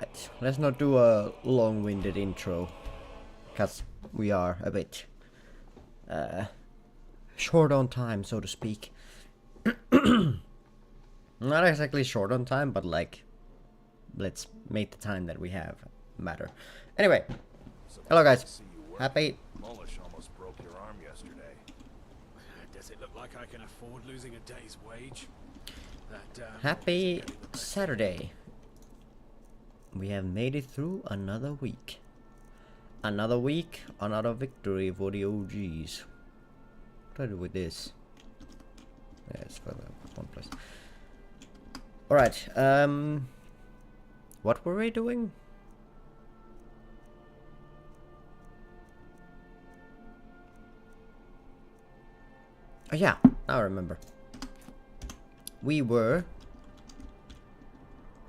Alright, let's not do a long-winded intro, because we are a bit short on time, so to speak. Not exactly short on time, but like, let's make the time that we have matter. Anyway, hello guys. Happy. Mullish almost broke your arm yesterday. Does it look like I can afford losing a day's wage? Happy Saturday. We have made it through another week. Another week, another victory for the OGs. What do I do with this? Yeah, it's for the one place. Alright, what were we doing? Oh yeah, now I remember. We were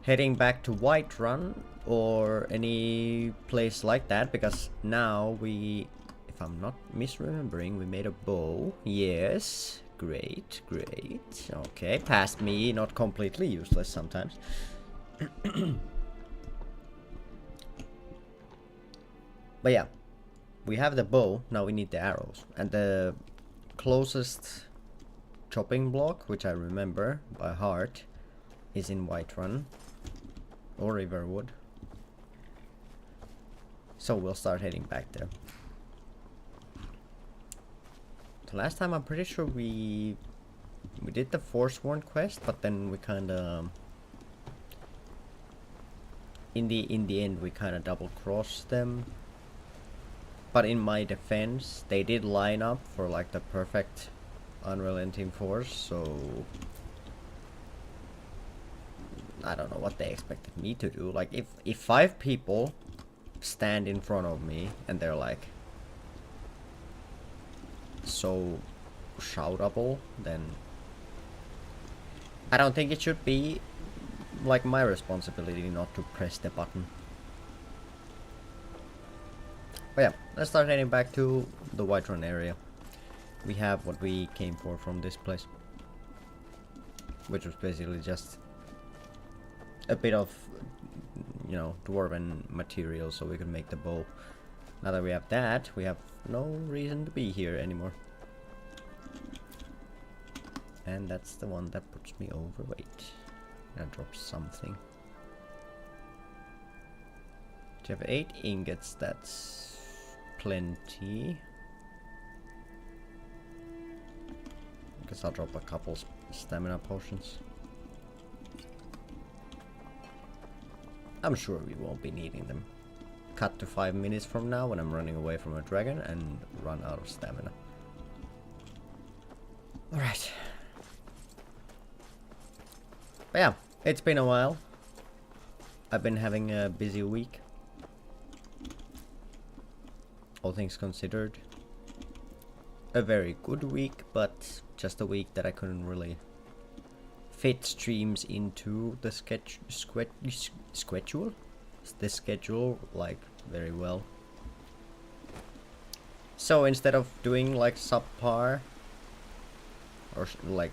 heading back to Whiterun or any place like that, because now we, if I'm not misremembering, we made a bow. Yes, great, great. Okay, past me, not completely useless sometimes. But yeah, we have the bow, now we need the arrows. And the closest chopping block, which I remember by heart, is in Whiterun or Riverwood. So we'll start heading back there. The last time I'm pretty sure we did the Forsworn quest, but then we kinda in the end we kinda double crossed them. But in my defense, they did line up for like the perfect unrelenting force, so I don't know what they expected me to do. Like if 5 people stand in front of me and they're like so shoutable, then I don't think it should be like my responsibility not to press the button. But yeah, let's start heading back to the Whiterun area. We have what we came for from this place, which was basically just a bit of, you know, dwarven material so we could make the bow. Now that we have that, we have no reason to be here anymore. And that's the one that puts me overweight. I drop something. Do you have 8 ingots? That's plenty. I guess I'll drop a couple stamina potions. I'm sure we won't be needing them. Cut to 5 minutes from now when I'm running away from a dragon and run out of stamina. Alright. But yeah, it's been a while. I've been having a busy week. All things considered. A very good week, but just a week that I couldn't really fit streams into the schedule like very well. So instead of doing like subpar or like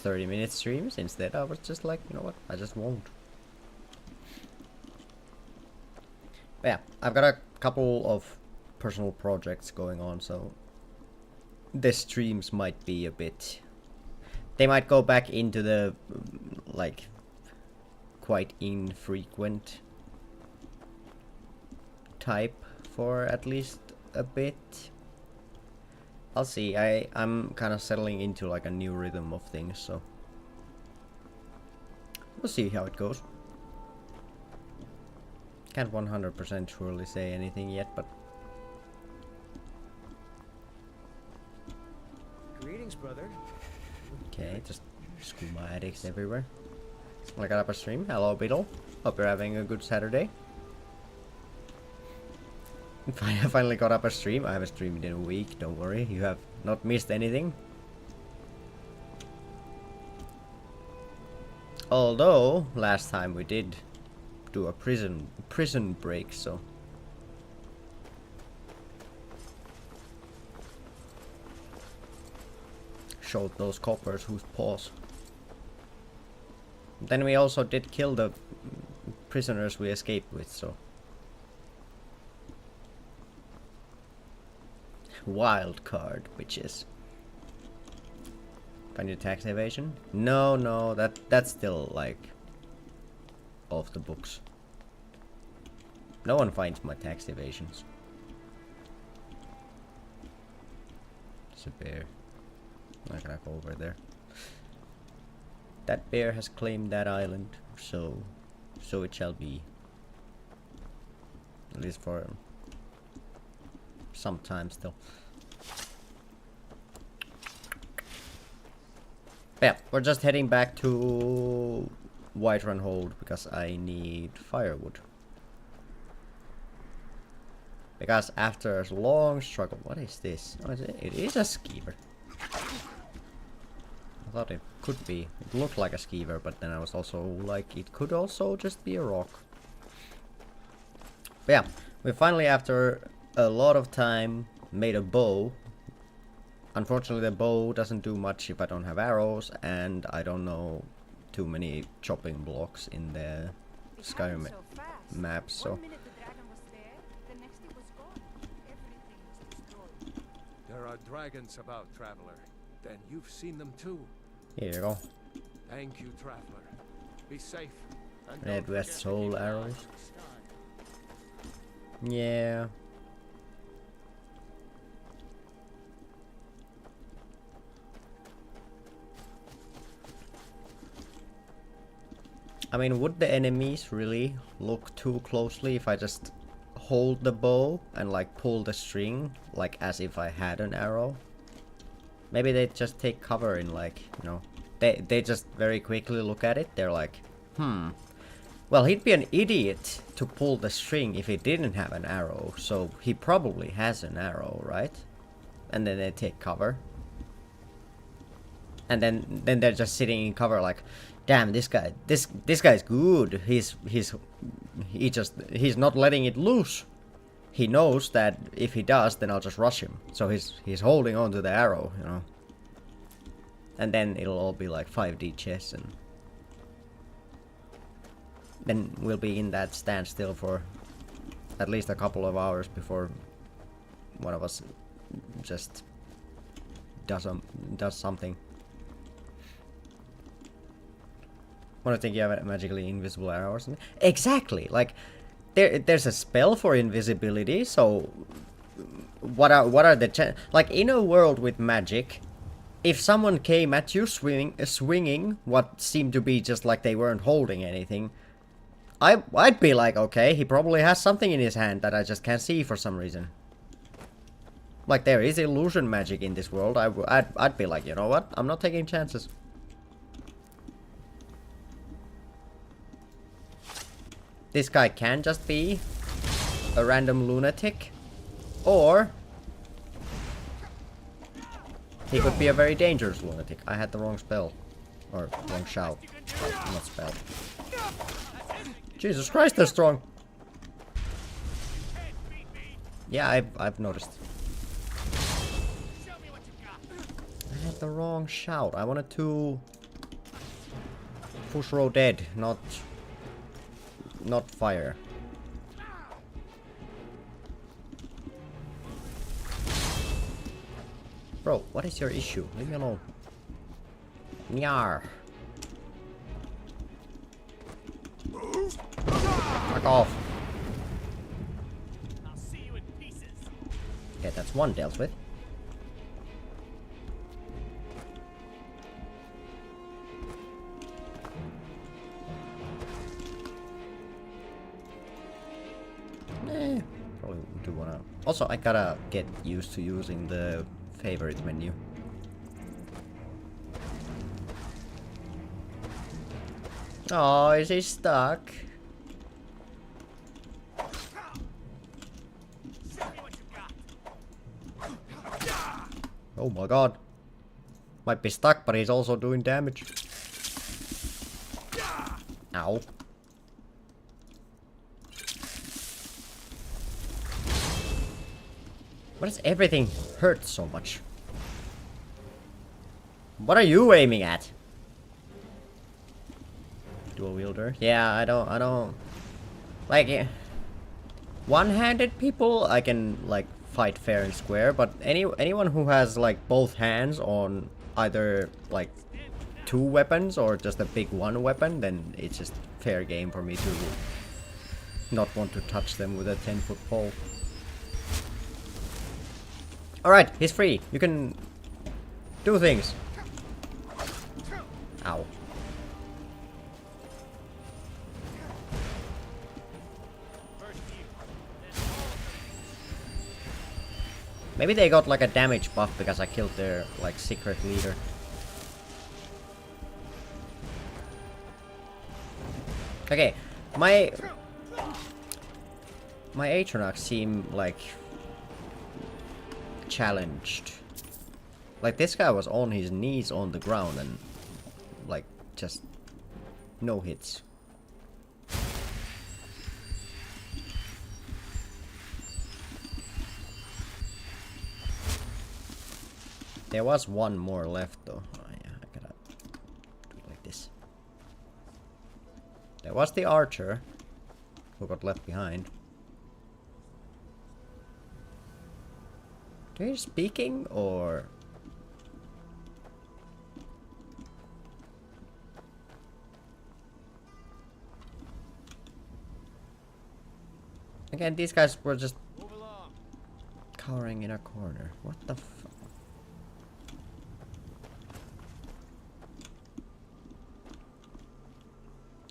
30-minute streams, instead I was just like, you know what, I just won't. But yeah, I've got a couple of personal projects going on, so the streams might be a bit, they might go back into the like quite infrequent type for at least a bit. I'll see. I'm kind of settling into like a new rhythm of things, so we'll see how it goes. Can't 100% surely say anything yet, but greetings, brother. okay, just skooma addicts everywhere. I got up a stream. Hello, Beetle. Hope you're having a good Saturday. I finally got up a stream. I haven't streamed in a week. Don't worry, you have not missed anything. Although last time we did do a prison break, so showed those coppers whose paws. Then we also did kill the prisoners we escaped with, so. Wild card, bitches. Find your tax evasion? No, that's still like off the books. No one finds my tax evasions. It's a bear. I'm not gonna go over there. That bear has claimed that island, so it shall be. At least for some time still. Yeah, we're just heading back to Whiterun Hold because I need firewood. Because after a long struggle, what is this? Oh, it is a skeever. I thought it could be. It looked like a skeever, but then I was also like, it could also just be a rock. But yeah, we finally, after a lot of time, made a bow. Unfortunately, the bow doesn't do much if I don't have arrows, and I don't know too many chopping blocks in the Skyrim map, so. There are dragons about, traveler. Then you've seen them too. Here you go. Thank you, traveler. Be safe. And Red don't West forget Soul to keep arrows. your eyes to the sky. Yeah. I mean, would the enemies really look too closely if I just hold the bow and like pull the string like as if I had an arrow? Maybe they just take cover in like, you know, they just very quickly look at it. They're like, well, he'd be an idiot to pull the string if he didn't have an arrow, so he probably has an arrow, right? And then they take cover. And then they're just sitting in cover like, damn, this guy's good. He's not letting it loose. He knows that if he does, then I'll just rush him. So he's holding on to the arrow, you know. And then it'll all be like 5D chess, and then we'll be in that standstill for at least a couple of hours before one of us just does something. I think you have a magically invisible arrow or something. Exactly, like there's a spell for invisibility. So what are the like in a world with magic? If someone came at you swinging what seemed to be just like they weren't holding anything, I'd be like, okay, he probably has something in his hand that I just can't see for some reason. Like there is illusion magic in this world. I'd be like, you know what? I'm not taking chances. This guy can just be a random lunatic, or he could be a very dangerous lunatic. I had the wrong spell. Or wrong shout. Not spell. Jesus Christ, they're strong! Yeah, I've noticed. I had the wrong shout. I wanted to push row dead, not fire. Bro, what is your issue? Leave me alone. Nyar. Fuck off. I'll see you in pieces. Okay, that's one dealt with. Probably do wanna. Also, I gotta get used to using the favorite menu. Oh, is he stuck? Oh my god. Might be stuck, but he's also doing damage. Ow. Why does everything hurt so much? What are you aiming at? Dual wielder? Yeah, I don't Like, one-handed people, I can, like, fight fair and square, but anyone who has, like, both hands on either, like, 2 weapons or just a big 1 weapon, then it's just fair game for me to not want to touch them with a 10-foot pole. Alright, he's free. You can do things. Ow. Maybe they got like a damage buff because I killed their like secret leader. Okay, my Atronachs seem like challenged. Like this guy was on his knees on the ground and like just no hits. There was one more left though. Oh yeah, I gotta do it like this. There was the archer who got left behind. Do you speaking or? Again, these guys were just cowering in a corner. What the fuck?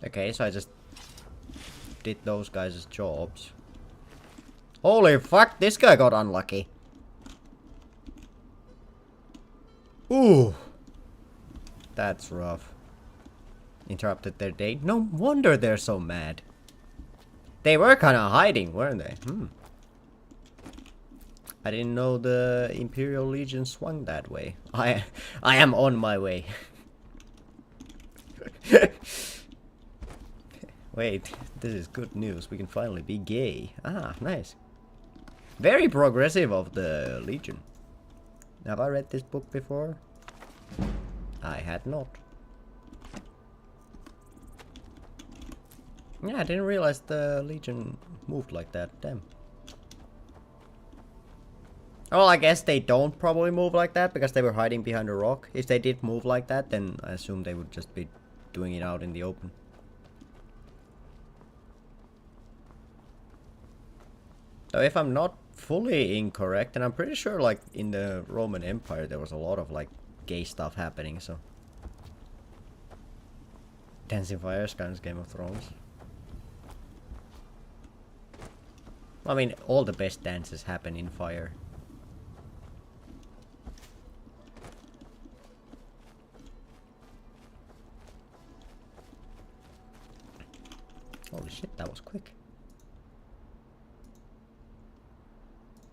Okay, so I just did those guys' jobs. Holy fuck, this guy got unlucky. Ooh. That's rough. Interrupted their date. No wonder they're so mad. They were kind of hiding, weren't they? I didn't know the Imperial Legion swung that way. I am on my way. Wait, this is good news. We can finally be gay. Ah, nice. Very progressive of the Legion. Have I read this book before? I had not. Yeah, I didn't realize the Legion moved like that. Damn. Well, I guess they don't probably move like that because they were hiding behind a rock. If they did move like that, then I assume they would just be doing it out in the open. So if I'm not fully incorrect, and I'm pretty sure like in the Roman Empire there was a lot of like gay stuff happening, so. Dancing Fire Skyrim's Game of Thrones. I mean, all the best dances happen in fire. Holy shit, that was quick.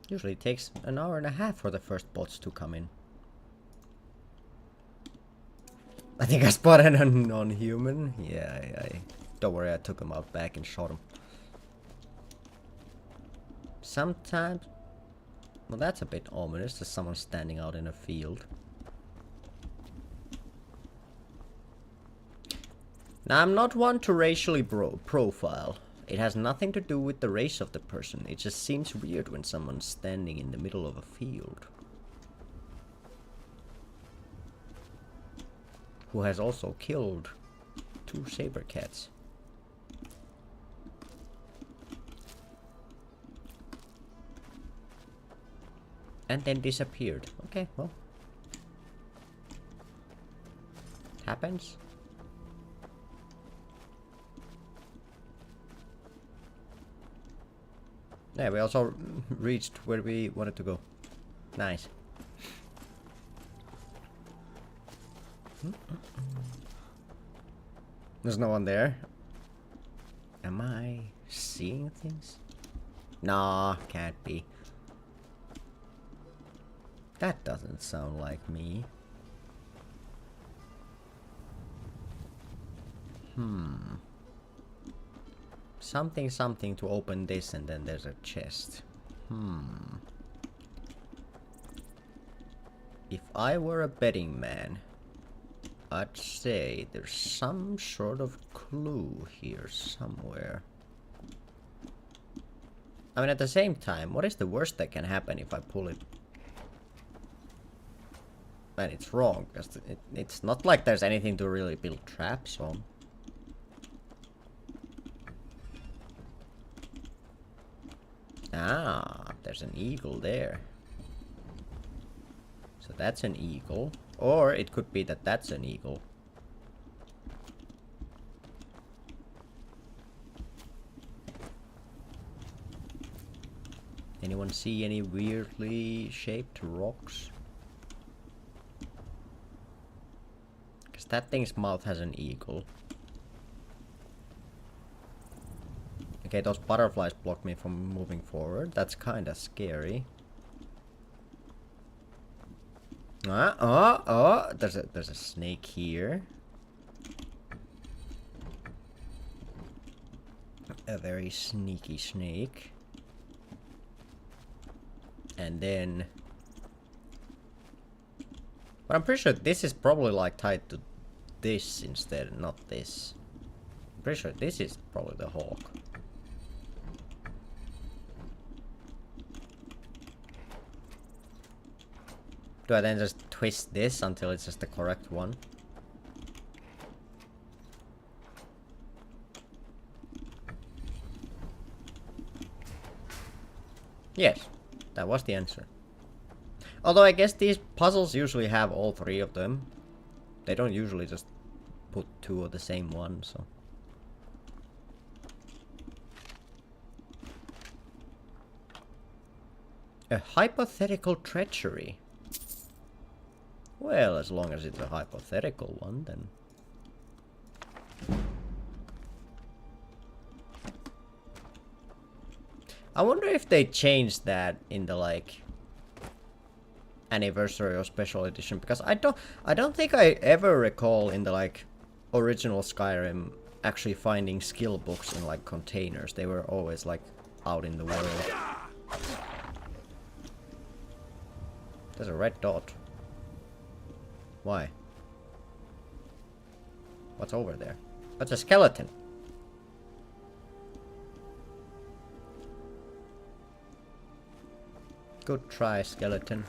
Usually it takes an hour and a half for the first bots to come in. I think I spotted a non-human. Yeah, don't worry, I took him out back and shot him. Sometimes... Well, that's a bit ominous. There's someone standing out in a field. Now, I'm not one to racially profile. It has nothing to do with the race of the person. It just seems weird when someone's standing in the middle of a field. Who has also killed 2 saber cats. And then disappeared. Okay, well. Happens. Yeah, we also reached where we wanted to go. Nice. There's no one there. Am I seeing things? Nah, can't be. That doesn't sound like me. Something to open this, and then there's a chest. If I were a betting man, I'd say there's some sort of clue here somewhere. I mean, at the same time, what is the worst that can happen if I pull it? And it's wrong, because it's not like there's anything to really build traps on. Ah, there's an eagle there. So that's an eagle. Or it could be that that's an eagle. Anyone see any weirdly shaped rocks? Because that thing's mouth has an eagle. Okay, those butterflies block me from moving forward. That's kind of scary. There's a snake here. A very sneaky snake. And then... But I'm pretty sure this is probably like tied to this instead, not this. I'm pretty sure this is probably the hawk. Do I then just twist this until it's just the correct one? Yes, that was the answer. Although I guess these puzzles usually have all three of them. They don't usually just put two of the same one, so... A hypothetical treachery. Well, as long as it's a hypothetical one, then... I wonder if they changed that in the, like... anniversary or special edition, because I don't think I ever recall in the, like, original Skyrim actually finding skill books in, like, containers. They were always, like, out in the world. There's a red dot. Why? What's over there? That's a skeleton. Good try, skeleton.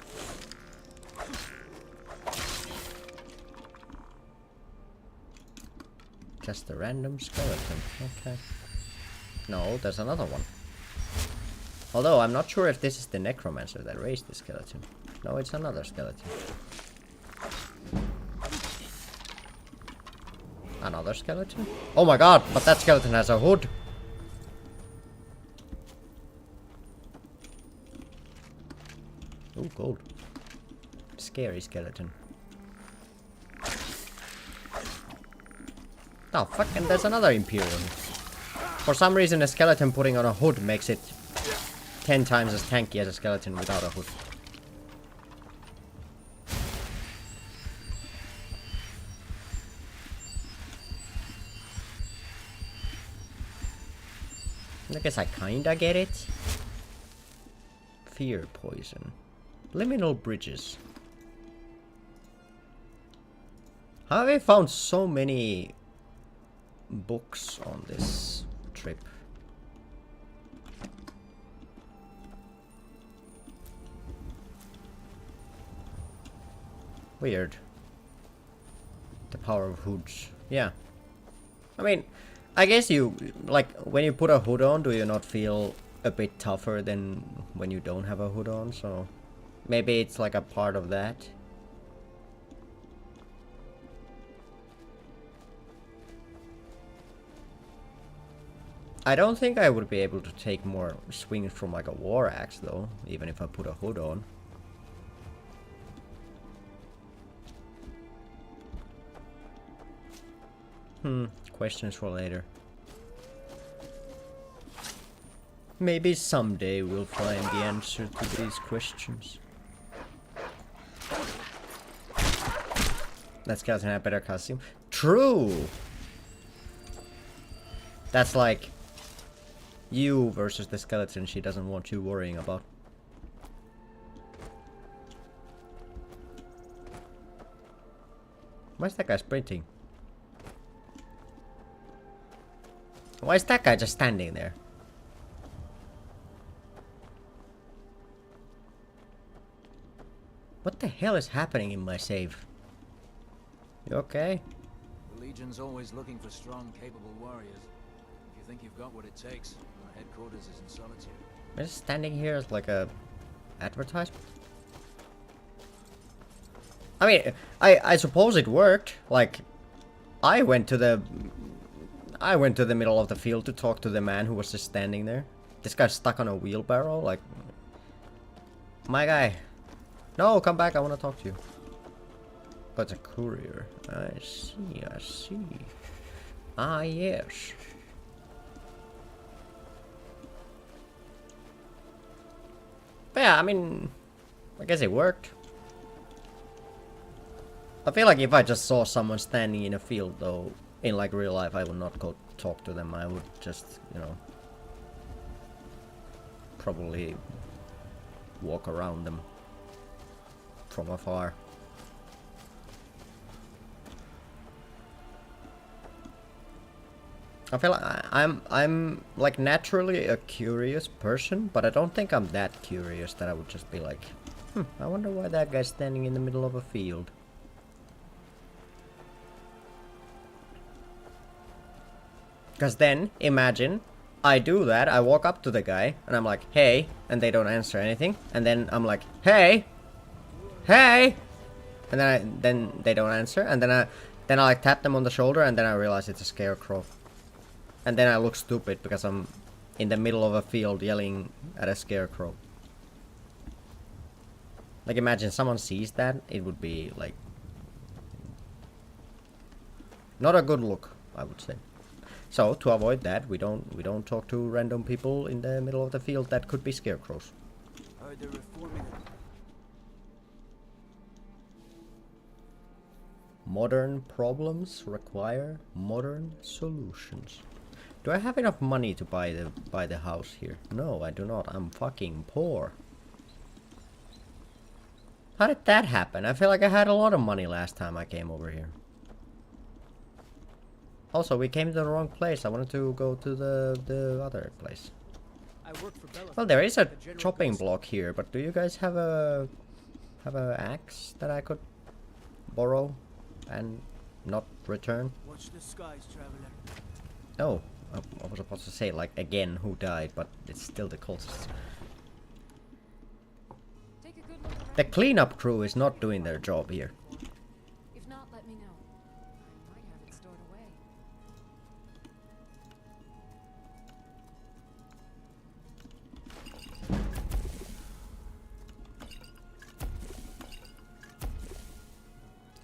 Just a random skeleton. Okay. No, there's another one. Although, I'm not sure if this is the necromancer that raised the skeleton. No, it's another skeleton. Another skeleton? Oh my god, but that skeleton has a hood! Ooh, gold. Scary skeleton. Oh, fuck, and there's another Imperium. For some reason, a skeleton putting on a hood makes it 10 times as tanky as a skeleton without a hood. I guess I kinda get it. Fear poison. Liminal bridges. How have I found so many books on this trip? Weird. The power of hoods. Yeah. I mean, I guess you, like, when you put a hood on, do you not feel a bit tougher than when you don't have a hood on? So maybe it's like a part of that. I don't think I would be able to take more swings from like a war axe though, even if I put a hood on. Questions for later. Maybe someday we'll find the answer to these questions. That skeleton had better costume. True! That's like you versus the skeleton she doesn't want you worrying about. Why is that guy sprinting? Why is that guy just standing there? What the hell is happening in my save? You okay? The Legion's always looking for strong, capable warriors. If you think you've got what it takes, our headquarters is in Solitude. I'm just standing here as like a advertisement. I mean, I suppose it worked. Like, I went to the middle of the field to talk to the man who was just standing there. This guy's stuck on a wheelbarrow. Like, my guy, no, come back. I want to talk to you. But it's a courier. I see. I see. Ah, yes. But yeah, I mean, I guess it worked. I feel like if I just saw someone standing in a field, though, in like real life, I would not go talk to them. I would just, you know, probably walk around them from afar. I feel like I'm like naturally a curious person, but I don't think I'm that curious that I would just be like, I wonder why that guy's standing in the middle of a field. Because then, imagine, I do that, I walk up to the guy, and I'm like, hey, and they don't answer anything, and then I'm like, hey, hey, and then they don't answer, and then I like tap them on the shoulder, and then I realize it's a scarecrow. And then I look stupid because I'm in the middle of a field yelling at a scarecrow. Like, imagine someone sees that, it would be like, not a good look, I would say. So to avoid that, we don't talk to random people in the middle of the field that could be scarecrows. They're reforming. Modern problems require modern solutions. Do I have enough money to buy the house here? No, I do not. I'm fucking poor. How did that happen? I feel like I had a lot of money last time I came over here. Also, we came to the wrong place. I wanted to go to the other place. Well, there is a chopping block here, but do you guys have a axe that I could borrow and not return? Watch the skies, traveler. Oh, I was supposed to say like again who died, but it's still the cultists. The cleanup crew is not doing their job here. If not, let me know. I might have it stored away.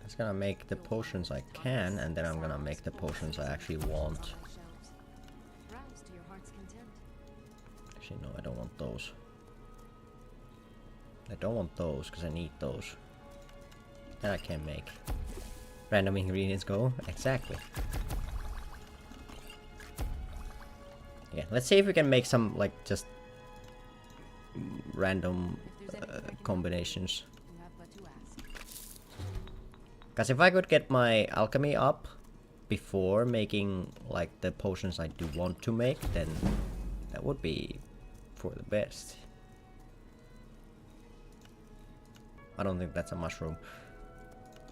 I'm just gonna make the potions I can, and then I'm gonna make the potions I actually want. Browse to your heart's content. Actually, no, I don't want those. I don't want those, because I need those. That I can make. Random ingredients go? Exactly. Yeah, let's see if we can make some, like, just random combinations. You have but to ask. Because if I could get my alchemy up before making, like, the potions I do want to make, then that would be for the best. I don't think that's a mushroom.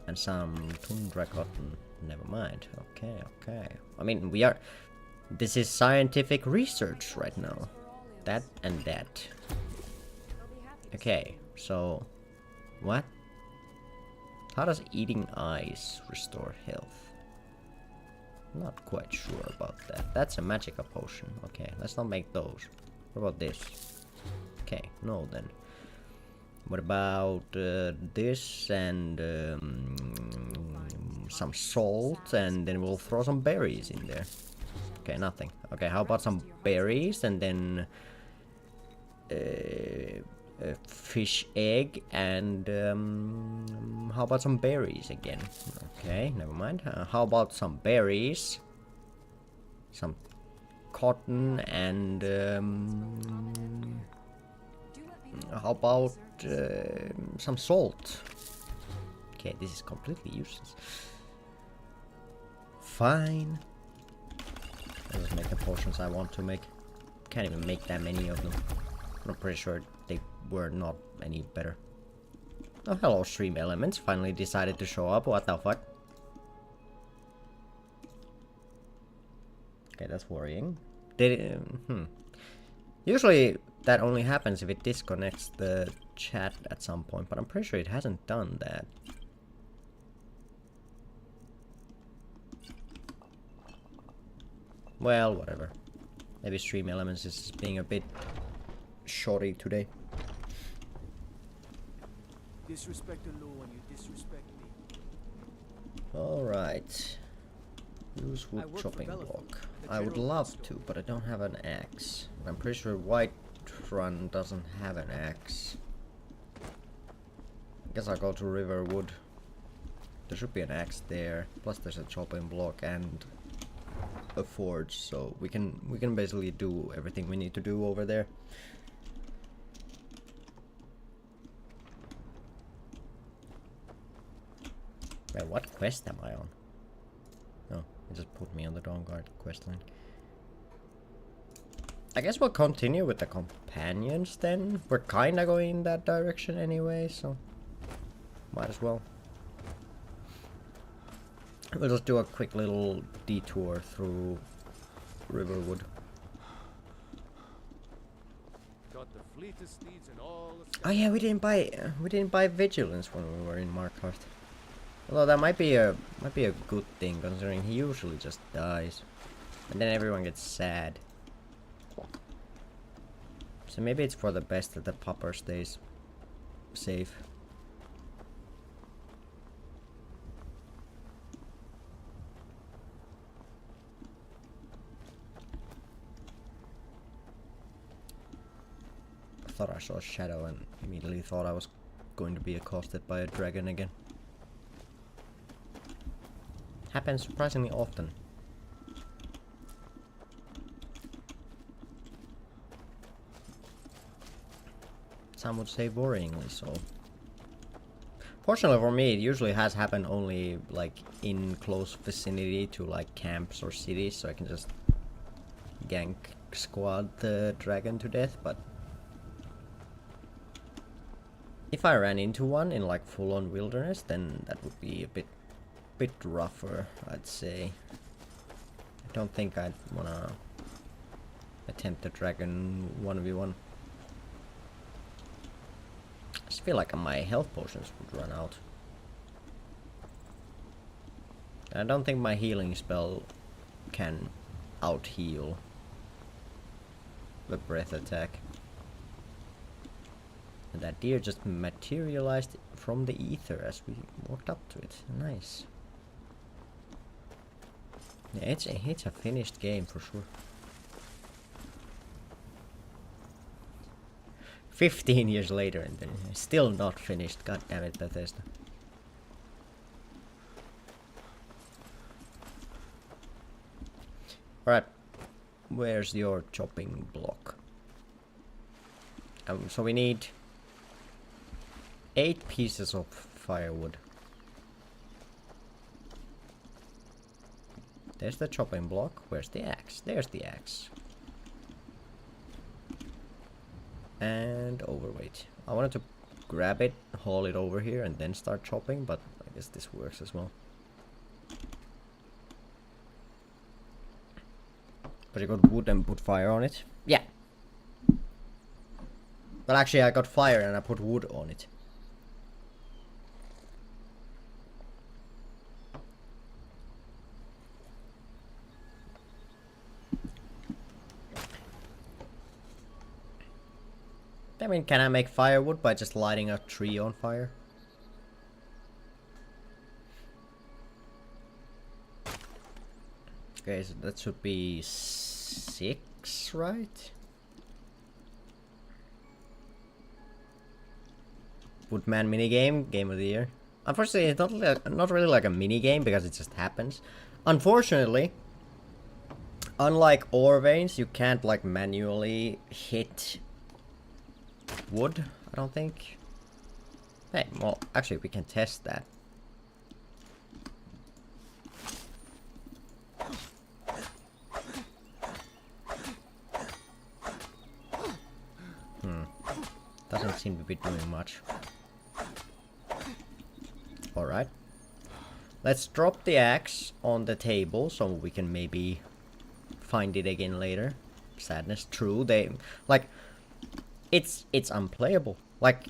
And some tundra cotton. Never mind. Okay, okay. I mean, we are... This is scientific research right now. That and that. Okay, so... What? How does eating ice restore health? Not quite sure about that. That's a magical potion. Okay, let's not make those. What about this? Okay, no then. What about this and some salt, and then we'll throw some berries in there. Okay, nothing. Okay, how about some berries and then a fish egg, and how about some berries again? Okay, never mind. How about some berries, some cotton, and how about some salt? Okay, this is completely useless. Fine. I'll just make the potions I want to make. Can't even make that many of them. I'm pretty sure they were not any better. Oh, hello, Stream Elements. Finally decided to show up. What the fuck? Okay, that's worrying. Usually that only happens if it disconnects the chat at some point, but I'm pretty sure it hasn't done that. Well, whatever. Maybe Stream Elements is being a bit shoddy today. Disrespect the law and you disrespect me. Alright. Use wood chopping block. I would love to, but I don't have an axe. I'm pretty sure Whiterun doesn't have an axe. I guess I'll go to Riverwood. There should be an axe there. Plus there's a chopping block and a forge, so we can basically do everything we need to do over there. Wait, what quest am I on? Oh, it just put me on the Dawnguard quest line. I guess we'll continue with the companions then. We're kinda going in that direction anyway, so might as well. We'll just do a quick little detour through Riverwood. Got the fleetest steeds in all of Oh yeah, we didn't buy vigilance when we were in Markarth. Although that might be a good thing, considering he usually just dies, and then everyone gets sad. So maybe it's for the best that the popper stays safe. I thought I saw a shadow and immediately thought I was going to be accosted by a dragon again. Happens surprisingly often. Some would say worryingly so. Fortunately for me, it usually has happened only like in close vicinity to like camps or cities, so I can just gank squad the dragon to death, but if I ran into one in like full-on wilderness, then that would be a bit rougher, I'd say. I don't think I'd wanna attempt the dragon 1v1. I just feel like my health potions would run out. I don't think my healing spell can out-heal the breath attack. And that deer just materialized from the ether as we walked up to it. Nice. Yeah, it's a finished game for sure. 15 years later and then still not finished. God damn it, Bethesda. Alright. Where's your chopping block? So we need 8 pieces of firewood. There's the chopping block. Where's the axe? There's the axe. And overweight. I wanted to grab it, haul it over here, and then start chopping, but I guess this works as well. But you got wood and put fire on it? Yeah. But actually I got fire and I put wood on it. I mean, can I make firewood by just lighting a tree on fire? Okay, so that should be 6, right? Woodman minigame, game of the year. Unfortunately, it's not really like a minigame because it just happens. Unfortunately, unlike ore veins, you can't like manually hit wood, I don't think. Hey, well, actually we can test that. Doesn't seem to be doing much. Alright. Let's drop the axe on the table so we can maybe find it again later. Sadness, true. Like, it's unplayable. Like,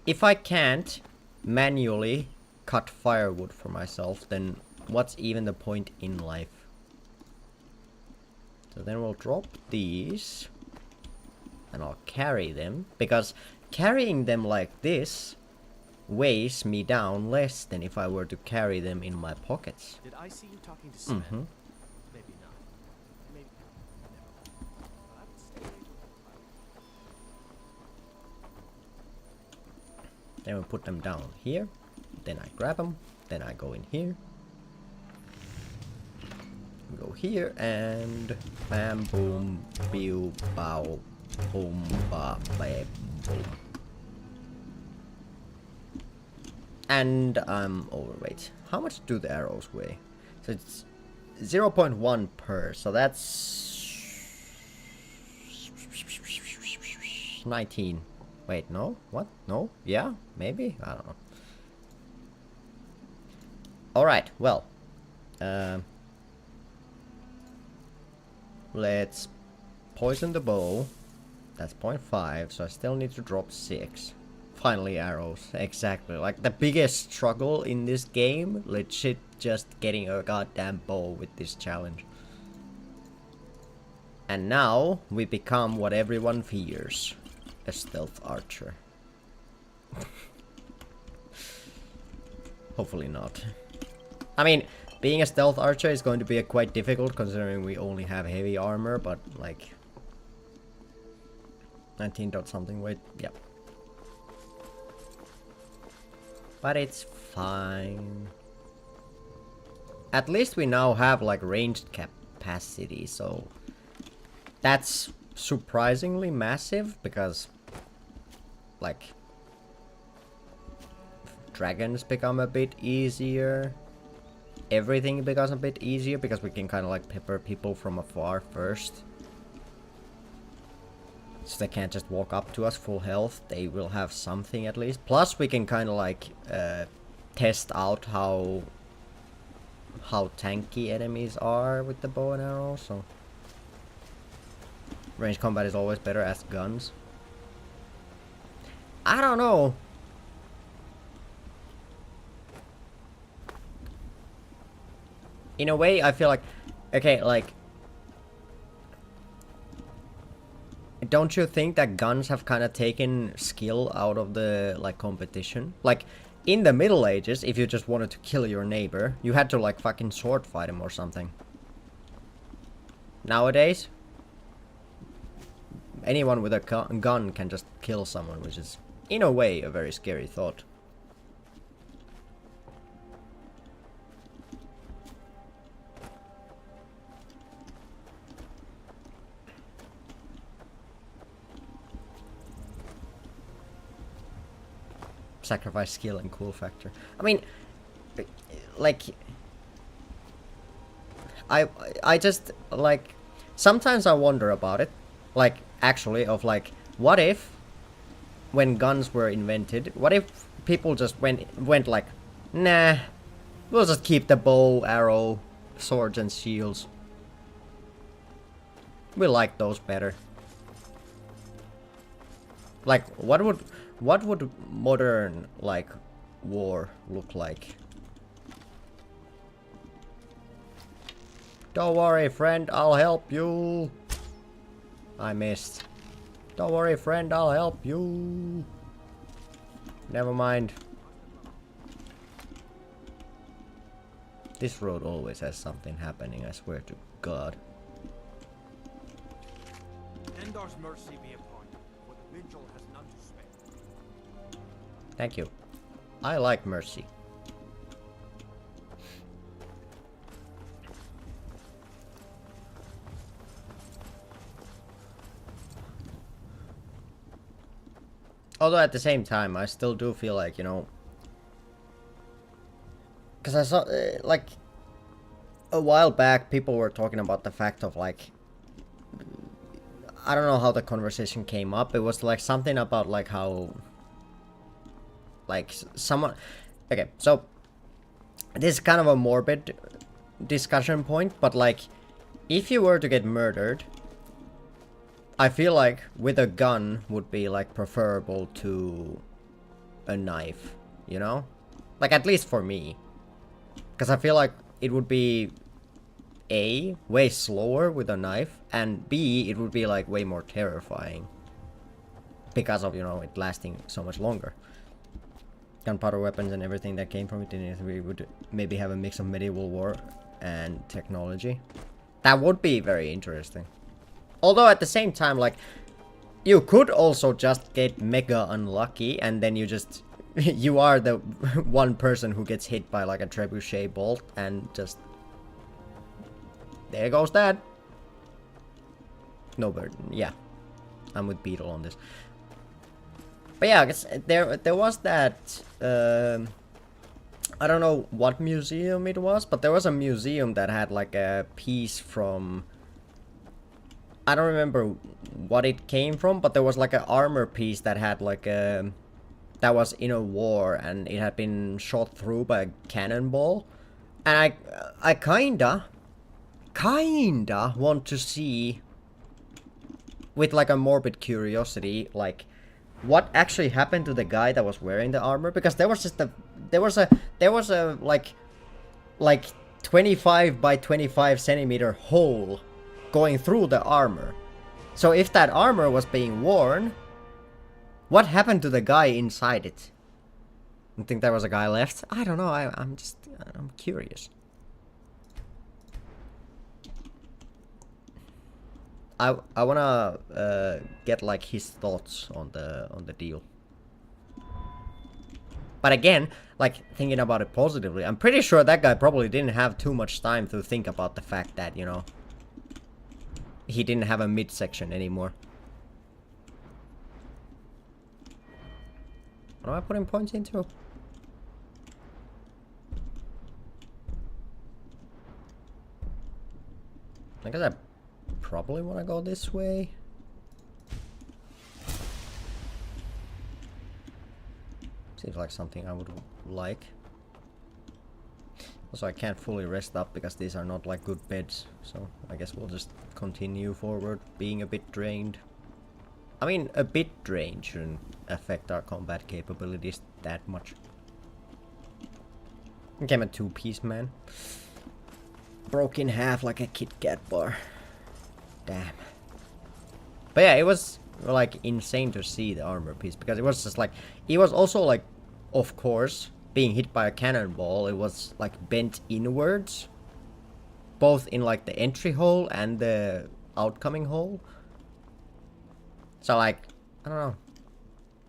if I can't manually cut firewood for myself, then what's even the point in life? So then we'll drop these. And I'll carry them. Because carrying them like this weighs me down less than if I were to carry them in my pockets. Did I see you talking to Sven? Mm-hmm. Maybe not. Maybe. Never mind. But I would stay away from the Then we put them down here. Then I grab them. Then I go in here. We go here and bam, boom, pew, bow, boom, ba, bam, boom. And I'm overweight. How much do the arrows weigh? So it's 0.1 per. So that's 19. Wait, no? What? No? Yeah? Maybe? I don't know. Alright, well. Let's poison the bow. That's 0.5, so I still need to drop 6. Finally arrows, exactly. Like the biggest struggle in this game, legit just getting a goddamn bow with this challenge. And now we become what everyone fears. A stealth archer. Hopefully not. I mean, being a stealth archer is going to be quite difficult considering we only have heavy armor, but like 19 dot something weight, yeah. But it's fine. At least we now have like ranged capacity, so that's surprisingly massive because like dragons become a bit easier. Everything becomes a bit easier because we can kind of like pepper people from afar first. So they can't just walk up to us full health. They will have something at least. Plus we can kind of like test out how tanky enemies are with the bow and arrow. So range combat is always better as guns. I don't know. In a way, I feel like, okay, like, don't you think that guns have kind of taken skill out of the, like, competition? Like, in the Middle Ages, if you just wanted to kill your neighbor, you had to, like, fucking sword fight him or something. Nowadays, anyone with a gun can just kill someone, which is, in a way, a very scary thought. Sacrifice skill and cool factor. I mean, like, I just, like, sometimes I wonder about it. Like, actually, of like, what if, when guns were invented, what if people just went like, nah, we'll just keep the bow, arrow, swords and shields. We like those better. Like, what would modern, like, war look like? Don't worry, friend, I'll help you. I missed. Don't worry, friend, I'll help you. Never mind. This road always has something happening, I swear to God. Endar's mercy be upon you, for the vigil has none to spare. Thank you. I like mercy. Although at the same time, I still do feel like, you know, because I saw, like, a while back, people were talking about the fact of, like, I don't know how the conversation came up. It was, like, something about, like, how, like, someone, Okay, so this is kind of a morbid discussion point, but like, if you were to get murdered, I feel like with a gun would be like preferable to a knife, you know? Like, at least for me. Because I feel like it would be A, way slower with a knife, and B, it would be like way more terrifying. Because of, you know, it lasting so much longer. Gunpowder weapons and everything that came from it, and we would maybe have a mix of medieval war and technology. That would be very interesting. Although at the same time, like, you could also just get mega unlucky and then you just... you are the one person who gets hit by like a trebuchet bolt and just... there goes that. No burden, yeah. I'm with Beetle on this. But yeah, I guess there was that... I don't know what museum it was, but there was a museum that had like a piece from... I don't remember what it came from, but there was like an armor piece that had like a... that was in a war and it had been shot through by a cannonball. And I kinda want to see, with like a morbid curiosity, like what actually happened to the guy that was wearing the armor, because there was just a there was a like 25 by 25 centimeter hole going through the armor. So if that armor was being worn, what happened to the guy inside it? I think there was a guy left. I don't know. I'm curious. I wanna get like his thoughts on the deal. But again, like thinking about it positively, I'm pretty sure that guy probably didn't have too much time to think about the fact that, you know, he didn't have a midsection anymore. What am I putting points into? I guess I probably want to go this way. Seems like something I would like. Also, I can't fully rest up because these are not like good beds. So I guess we'll just continue forward, being a bit drained. I mean, a bit drained shouldn't affect our combat capabilities that much. Became a two-piece man. Broke in half like a Kit Kat bar. Damn. But yeah, it was like insane to see the armor piece, because it was just like, it was also like, of course, being hit by a cannonball, it was like bent inwards, both in like the entry hole and the outcoming hole. So like, I don't know,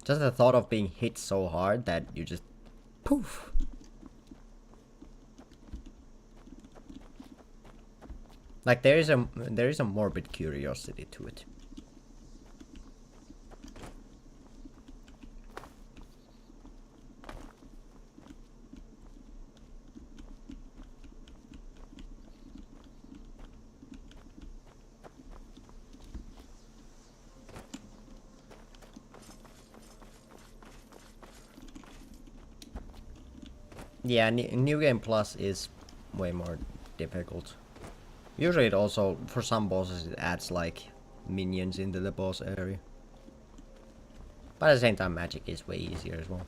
just the thought of being hit so hard that you just poof. Like there is a morbid curiosity to it. Yeah, New Game Plus is way more difficult. Usually it also, for some bosses, it adds like minions into the boss area. But at the same time, magic is way easier as well.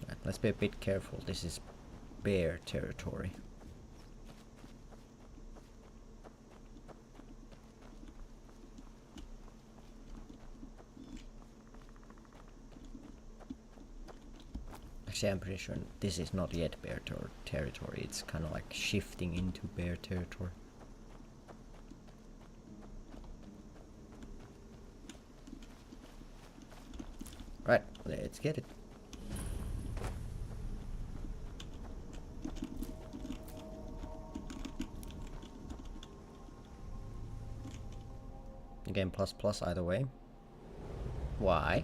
Right, let's be a bit careful. This is bear territory. Actually, I'm pretty sure this is not yet bear territory. It's kind of like shifting into bear territory. Right, let's get it. Game plus either way. Why?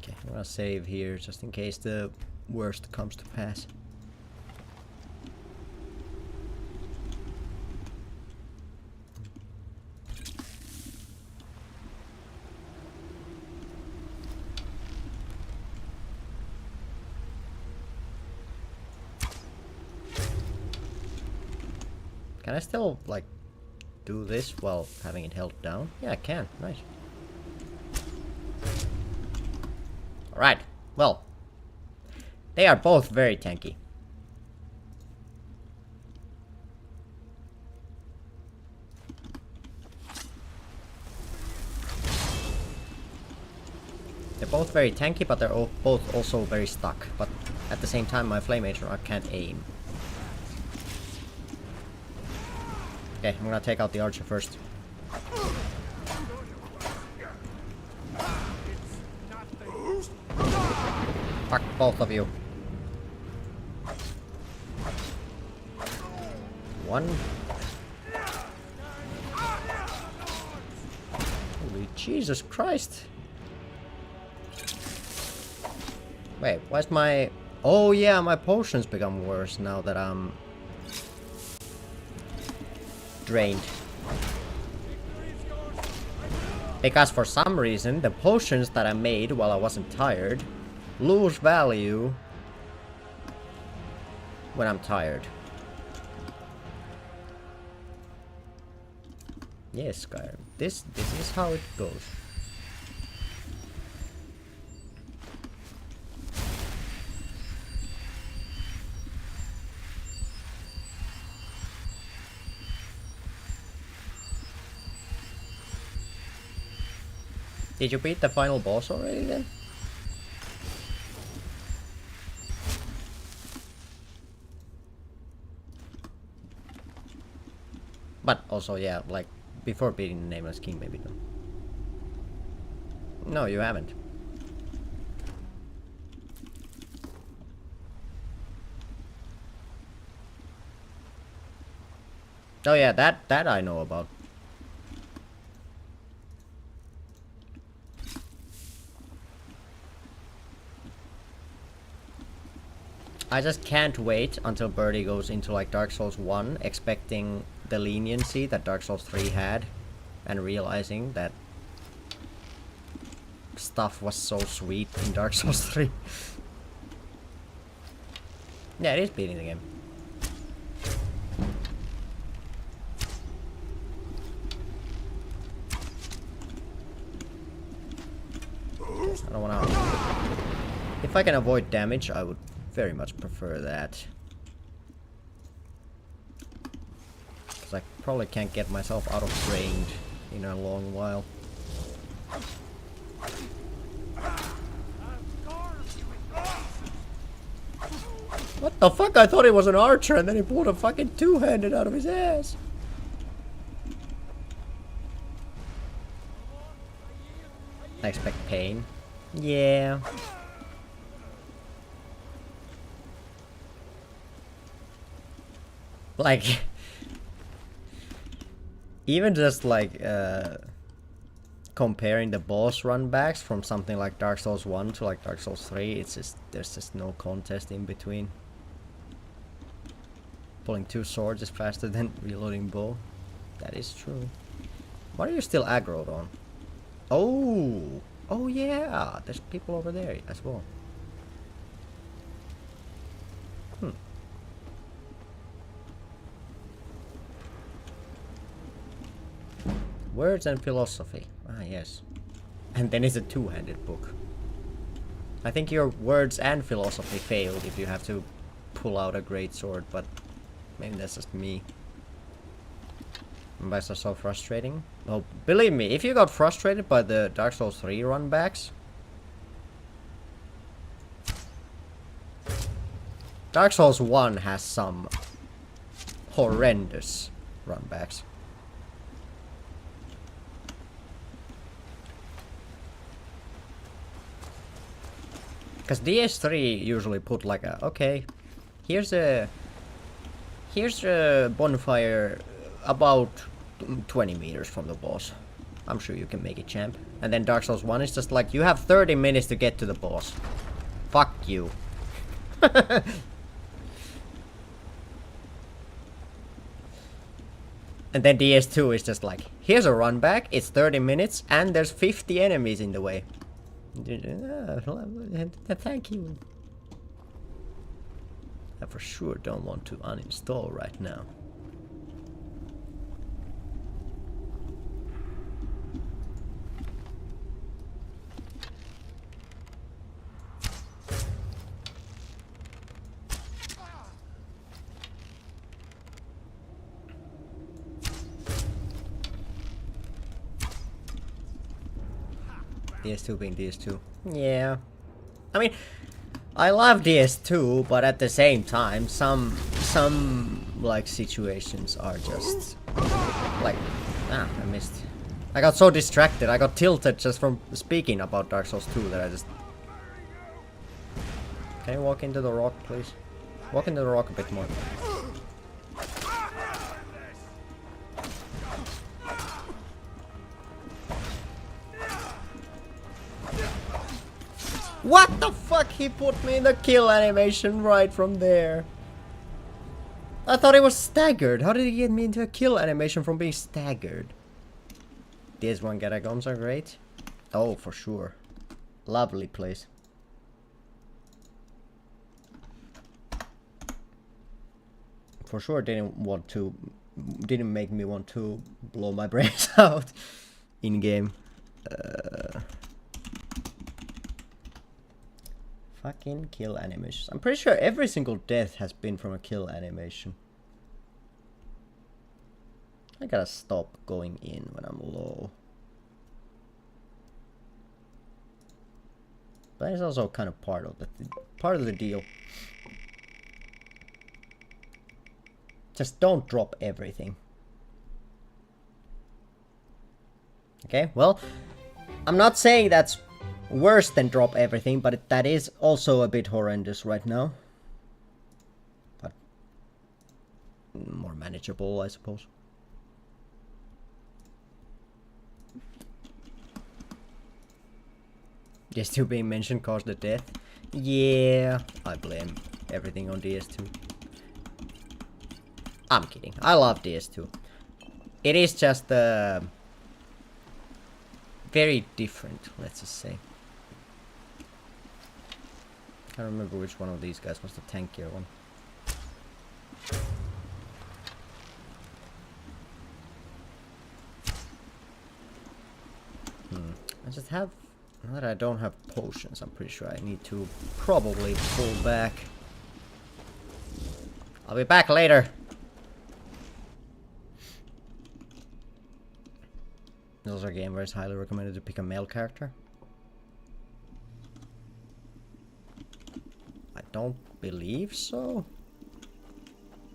Okay, I'm gonna save here just in case the worst comes to pass. Can I still, like, do this while having it held down? Yeah, I can. Nice. Alright, well. They are both very tanky. They're both very tanky, but they're both also very stuck. But at the same time, my Flame Agent can't aim. Okay, I'm gonna take out the archer first. Fuck both of you. One. Holy Jesus Christ. Wait, why's my... Oh yeah, my potions become worse now that I'm... drained. Because for some reason, the potions that I made while I wasn't tired lose value when I'm tired. Yes, Skyrim. This is how it goes. Did you beat the final boss already then? But also, yeah, like, before beating the Nameless King, maybe no. No, you haven't. Oh yeah, that I know about. I just can't wait until Birdie goes into like Dark Souls 1, expecting the leniency that Dark Souls 3 had, and realizing that stuff was so sweet in Dark Souls 3. Yeah, it is beating the game. I don't wanna... If I can avoid damage, I would very much prefer that. Because I probably can't get myself out of range in a long while. What the fuck? I thought he was an archer and then he pulled a fucking two-handed out of his ass. I expect pain. Yeah. Like, even just like comparing the boss runbacks from something like Dark Souls 1 to like Dark Souls 3, it's just, there's just no contest in between. Pulling two swords is faster than reloading bow. That is true. What are you still aggroed on? Oh! Oh yeah! There's people over there as well. Words and Philosophy. Ah, yes. And then it's a two-handed book. I think your Words and Philosophy failed if you have to pull out a great sword, but maybe that's just me. Runbacks are so frustrating. Oh, believe me, if you got frustrated by the Dark Souls 3 runbacks, Dark Souls 1 has some horrendous runbacks. Because DS3 usually put like a, okay, here's a bonfire about 20 meters from the boss. I'm sure you can make it, champ. And then Dark Souls 1 is just like, you have 30 minutes to get to the boss. Fuck you. And then DS2 is just like, here's a run back, it's 30 minutes, and there's 50 enemies in the way. Thank you. I for sure don't want to uninstall right now. DS2 being DS2. Yeah. I mean, I love DS2, but at the same time, some like situations are just like, I missed. I got so distracted, I got tilted just from speaking about Dark Souls 2 that I just... Can you walk into the rock, please? Walk into the rock a bit more. What the fuck? He put me in the kill animation right from there. I thought he was staggered. How did he get me into a kill animation from being staggered? These one catacombs are great. Oh, for sure. Lovely place. For sure didn't make me want to blow my brains out in game. Fucking kill animations. I'm pretty sure every single death has been from a kill animation. I gotta stop going in when I'm low. But it's also kind of part of the deal. Just don't drop everything. Okay, well, I'm not saying that's worse than drop everything, but that is also a bit horrendous right now. But more manageable, I suppose. DS2 being mentioned caused the death. Yeah, I blame everything on DS2. I'm kidding. I love DS2. It is just very different, let's just say. I can't remember which one of these guys was the tankier one. I just have... Now that I don't have potions, I'm pretty sure I need to probably pull back. I'll be back later. Those are game where it's highly recommended to pick a male character. I don't believe so.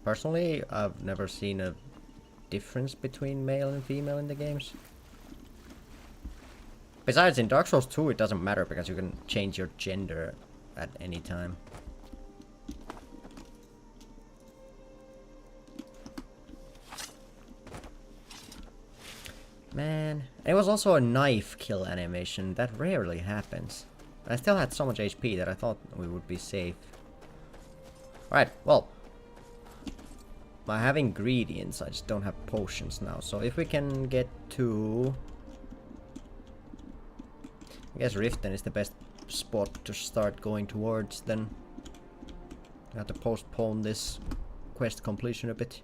Personally, I've never seen a difference between male and female in the games. Besides, in Dark Souls 2 it doesn't matter because you can change your gender at any time. Man, it was also a knife kill animation. That rarely happens. I still had so much HP that I thought we would be safe. Right, well. I have ingredients, I just don't have potions now. So if we can get to... I guess Riften is the best spot to start going towards then. I have to postpone this quest completion a bit.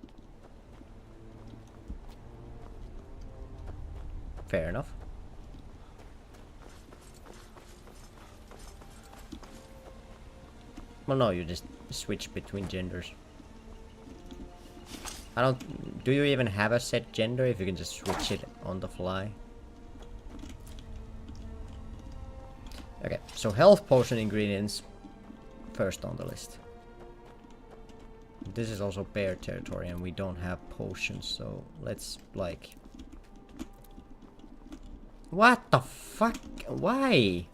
Fair enough. Well, no, you just switch between genders. I don't... Do you even have a set gender if you can just switch it on the fly? Okay, so health potion ingredients first on the list. This is also bear territory and we don't have potions, so let's like... What the fuck? Why?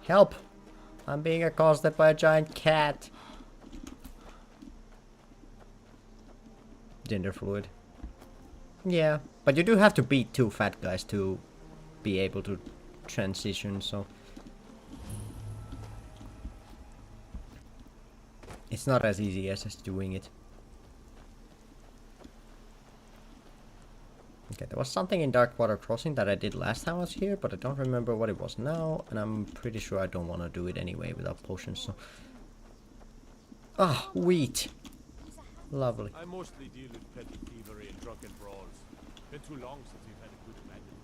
Help! I'm being accosted by a giant cat. gender fluid. Yeah, but you do have to beat 2 fat guys to be able to transition, so it's not as easy as just doing it. Okay, there was something in Darkwater Crossing that I did last time I was here, but I don't remember what it was now, and I'm pretty sure I don't want to do it anyway without potions, so... Ah, wheat! Lovely. I mostly deal with petty thievery and drunken brawls. Been too long since we've had a good abandonment.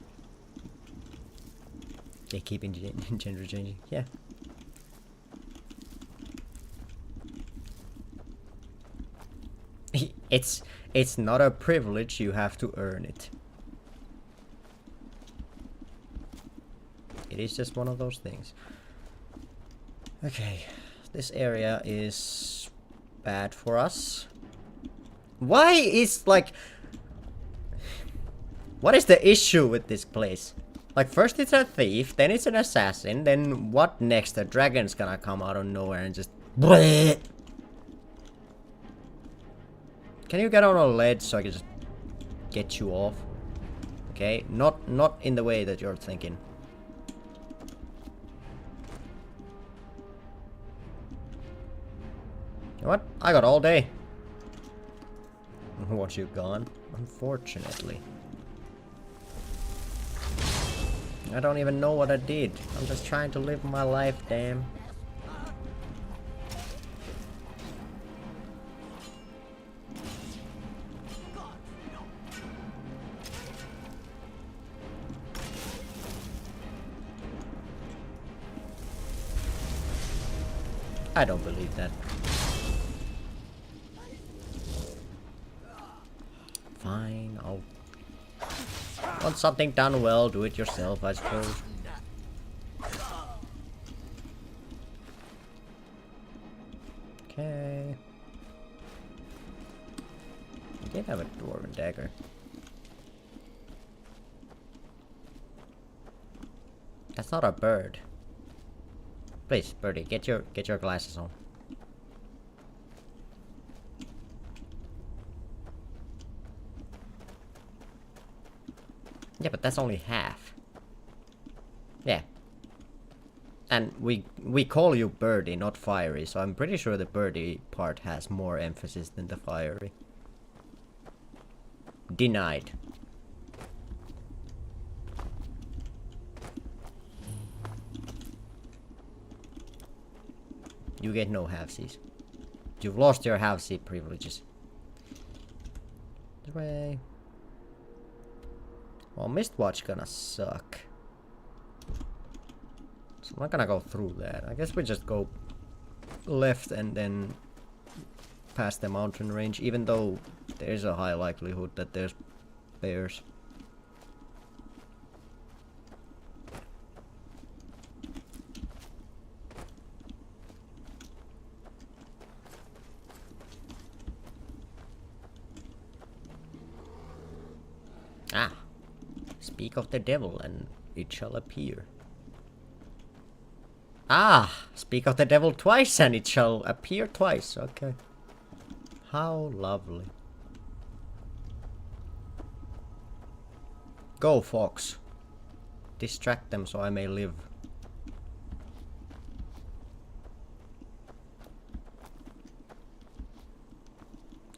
They keep gender changing, yeah. It's not a privilege, you have to earn it. It is just one of those things. Okay, this area is bad for us. Why is like... What is the issue with this place? Like, first it's a thief, then it's an assassin, then what next? The dragon's gonna come out of nowhere and just... Bleh! Can you get on a ledge so I can just get you off? Okay, not in the way that you're thinking. You know what? I got all day. What, you gone? Unfortunately. I don't even know what I did. I'm just trying to live my life, damn. I don't believe that. Fine, I'll... Want something done well, do it yourself, I suppose. Okay. I did have a dwarven dagger. That's not a bird. Please, birdie, get your glasses on. Yeah, but that's only half. Yeah. And we call you birdie, not fiery, so I'm pretty sure the birdie part has more emphasis than the fiery. Denied. You get no halfsies. You've lost your half-seat privileges. This way. Well, Mistwatch gonna suck. So I'm not gonna go through that. I guess we just go left and then past the mountain range, even though there's a high likelihood that there's bears. Ah, speak of the devil and it shall appear. Ah, speak of the devil twice and it shall appear twice. Okay. How lovely. Go, fox. Distract them so I may live.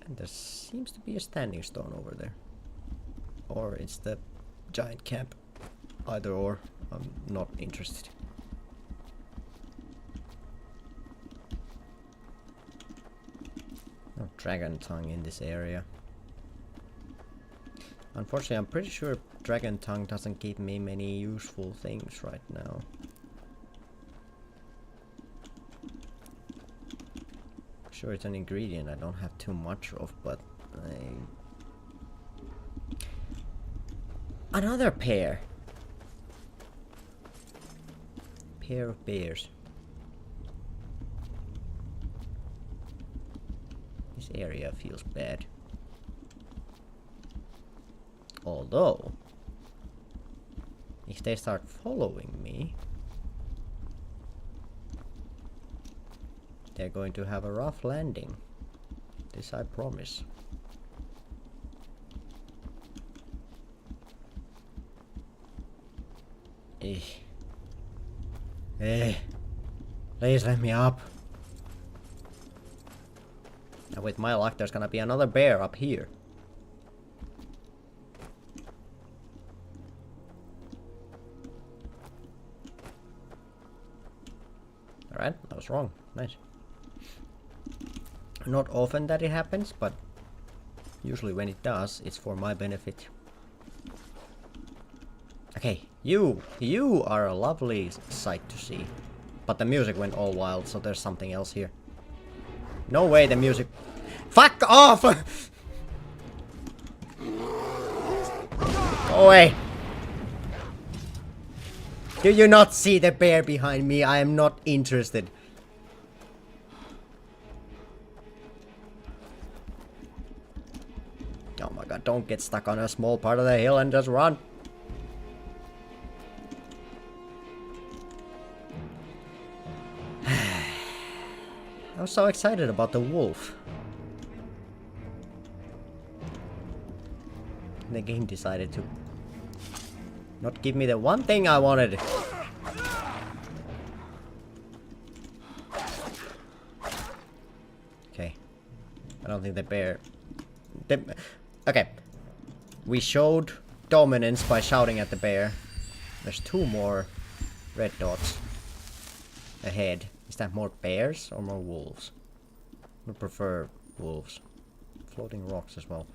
And there seems to be a standing stone over there. Or it's the giant camp. Either or. I'm not interested. No dragon tongue in this area. Unfortunately, I'm pretty sure dragon tongue doesn't give me many useful things right now. Sure, it's an ingredient I don't have too much of, but another pair. Pair of bears. This area feels bad. Although, if they start following me, they're going to have a rough landing. This I promise. Eh. Eh. Please let me up. Now with my luck, there's gonna be another bear up here. Alright, I was wrong. Nice. Not often that it happens, but usually when it does, it's for my benefit. Okay, you are a lovely sight to see. But the music went all wild, so there's something else here. No way the music... Fuck off! Go away! Do you not see the bear behind me? I am not interested. Oh my god, don't get stuck on a small part of the hill and just run. I was so excited about the wolf. The game decided to not give me the one thing I wanted. Okay. I don't think the bear... Okay. We showed dominance by shouting at the bear. There's 2 more red dots ahead. Is that more bears or more wolves? I prefer wolves. Floating rocks as well.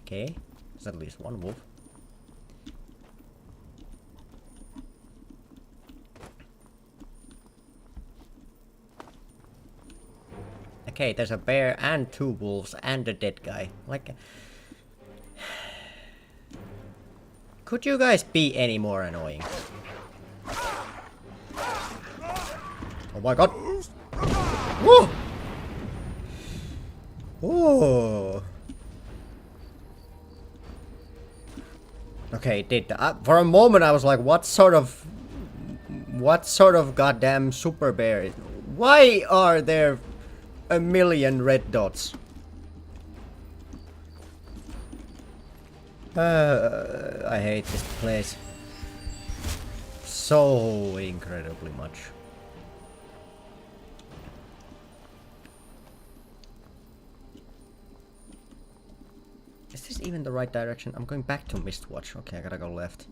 Okay. There's at least 1 wolf. Okay, there's a bear and 2 wolves and a dead guy. Like... Could you guys be any more annoying? Oh my god! Woo! Whoa! Okay, it did. For a moment I was like, what sort of goddamn super bear? Why are there a million red dots? I hate this place so incredibly much. Is this even the right direction? I'm going back to Mistwatch. Okay, I gotta go left.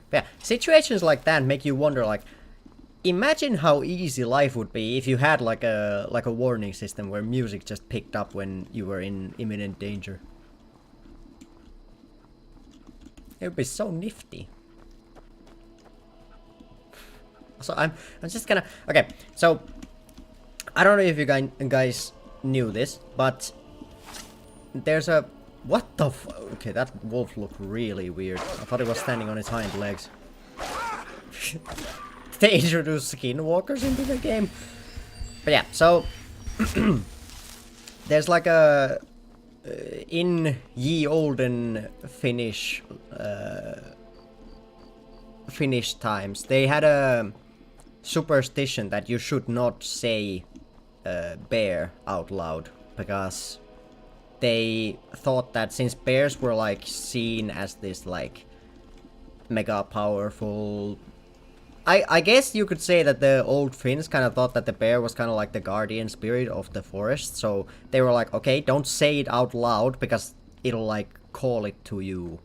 But yeah, situations like that make you wonder, like, imagine how easy life would be if you had like a warning system where music just picked up when you were in imminent danger. It would be so nifty. So I'm just gonna... Okay, so I don't know if you guys knew this, but there's a... What the f... Okay, that wolf looked really weird. I thought it was standing on its hind legs. They introduced skinwalkers into the game. But yeah, so... there's like a... in ye olden Finnish... Finnish times, they had a superstition that you should not say bear out loud, because they thought that since bears were like seen as this like mega powerful, I guess you could say that the old Finns kind of thought that the bear was kind of like the guardian spirit of the forest, so they were like, okay, don't say it out loud because it'll like call it to you.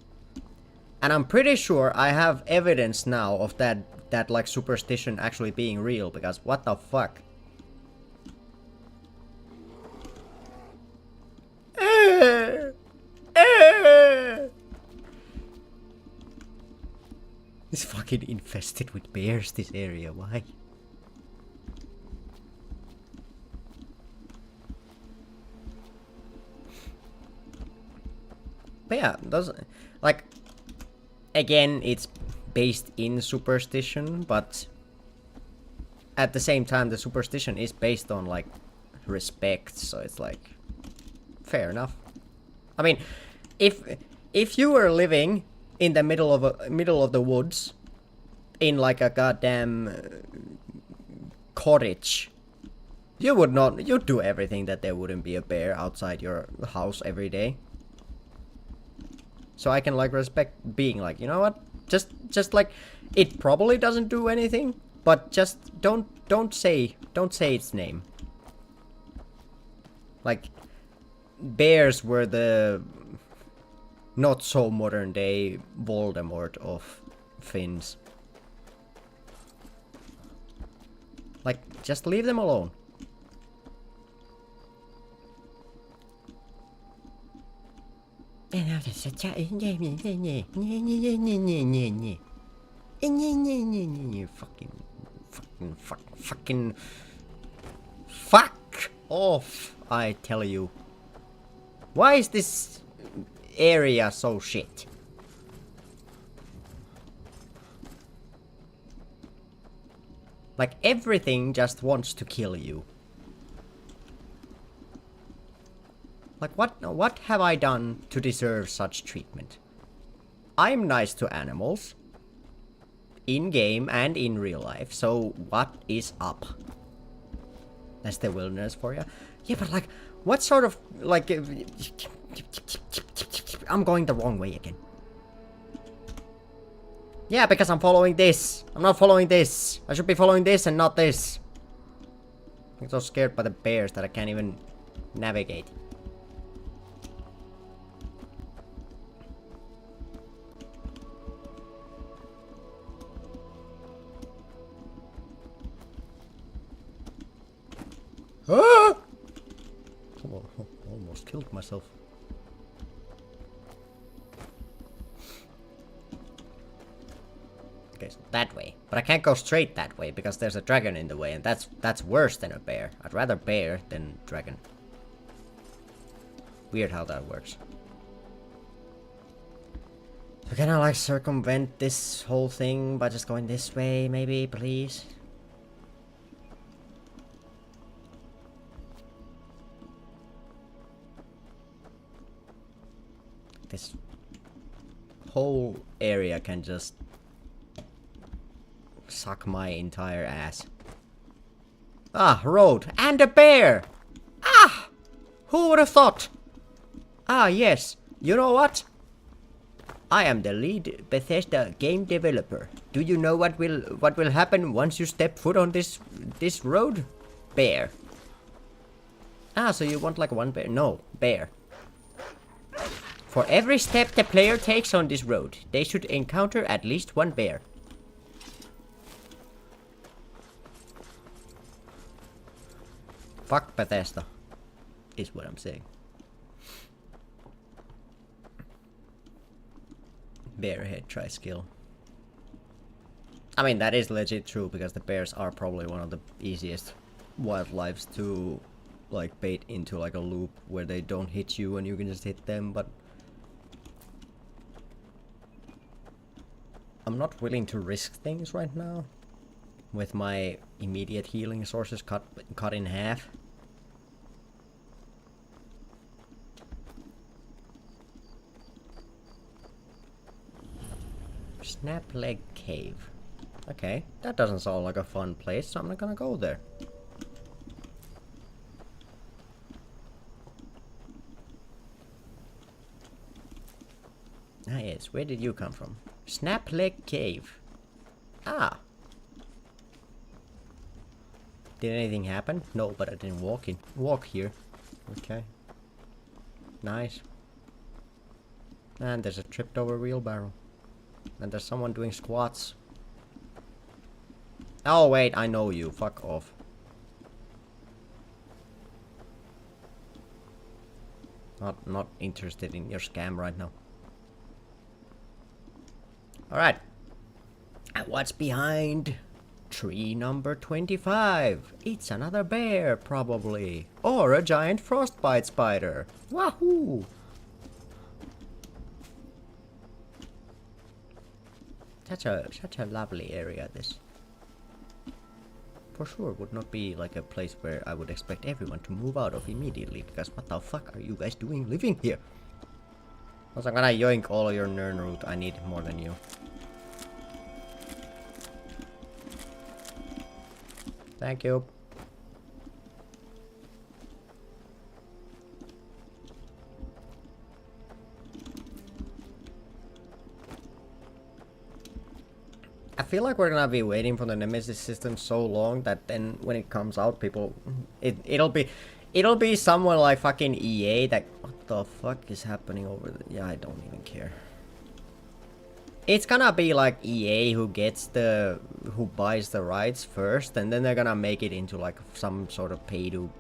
And I'm pretty sure I have evidence now of that like superstition actually being real, because what the fuck? It's fucking infested with bears, this area, why? But yeah, those, like, again, it's based in superstition, but at the same time, the superstition is based on, like, respect, so it's like, fair enough. I mean, if you were living in the middle of the woods, in like a goddamn cottage, you'd do everything that there wouldn't be a bear outside your house every day. So I can like respect being like, you know what? Just like, it probably doesn't do anything, but just don't say its name. Like, bears were the not so modern day Voldemort of Finns. Like, just leave them alone. Fucking fuck off, I tell you. Why is this area so shit? Like, everything just wants to kill you. Like, what have I done to deserve such treatment? I'm nice to animals. In-game and in real life, so what is up? That's the wilderness for you? Yeah, but like, what sort of, like... I'm going the wrong way again. Yeah, because I'm following this. I'm not following this. I should be following this and not this. I'm so scared by the bears that I can't even navigate. Ah! Almost killed myself. Okay, so that way. But I can't go straight that way because there's a dragon in the way, and that's worse than a bear. I'd rather bear than dragon. Weird how that works. So can I like circumvent this whole thing by just going this way, maybe, please? This whole area can just suck my entire ass. Ah, road and a bear! Ah! Who would have thought? Ah, yes. You know what? I am the lead Bethesda game developer. Do you know what will happen once you step foot on this road? Bear. Ah, so you want like one bear? No, bear. For every step the player takes on this road, they should encounter at least one bear. Fuck Bethesda, is what I'm saying. Bear head tri-skill. I mean, that is legit true, because the bears are probably one of the easiest wildlives to like bait into like a loop where they don't hit you and you can just hit them, but I'm not willing to risk things right now with my immediate healing sources cut in half. Snap Leg Cave. Okay, that doesn't sound like a fun place, so I'm not gonna go there. Ah yes, where did you come from? Snap Leg Cave. Ah. Did anything happen? No, but I didn't walk here. Okay. Nice. And there's a tripped over wheelbarrow. And there's someone doing squats. Oh wait, I know you. Fuck off. Not interested in your scam right now. Alright. And what's behind tree number 25? It's another bear, probably. Or a giant frostbite spider. Wahoo! Such a lovely area, this. For sure would not be like a place where I would expect everyone to move out of immediately, because what the fuck are you guys doing living here? Also, I'm gonna yoink all of your nern root. I need more than you. Thank you. I feel like we're gonna be waiting for the Nemesis system so long that then when it comes out, people, it'll be someone like fucking EA that, what the fuck is happening over there? Yeah, I don't even care. It's gonna be like EA who buys the rights first, and then they're gonna make it into like some sort of pay to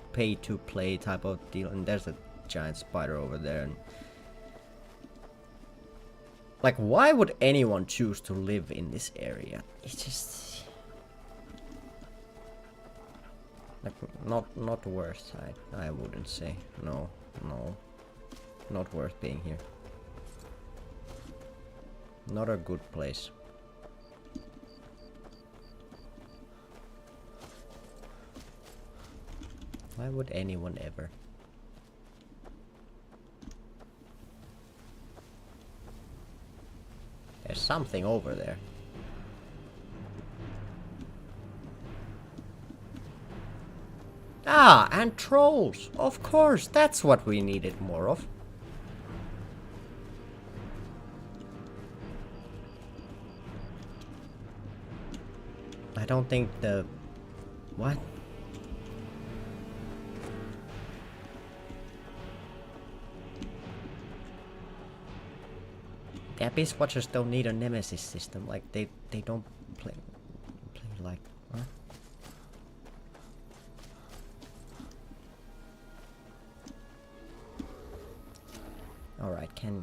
play type of deal. And there's a giant spider over there. And like, why would anyone choose to live in this area? It's just like not worth. I wouldn't say. No, not worth being here. Not a good place. Why would anyone ever? There's something over there. Ah, and trolls! Of course, that's what we needed more of. I don't think the... What? The Abyss Watchers don't need a Nemesis system. Like, they don't play like... Huh? Alright, can...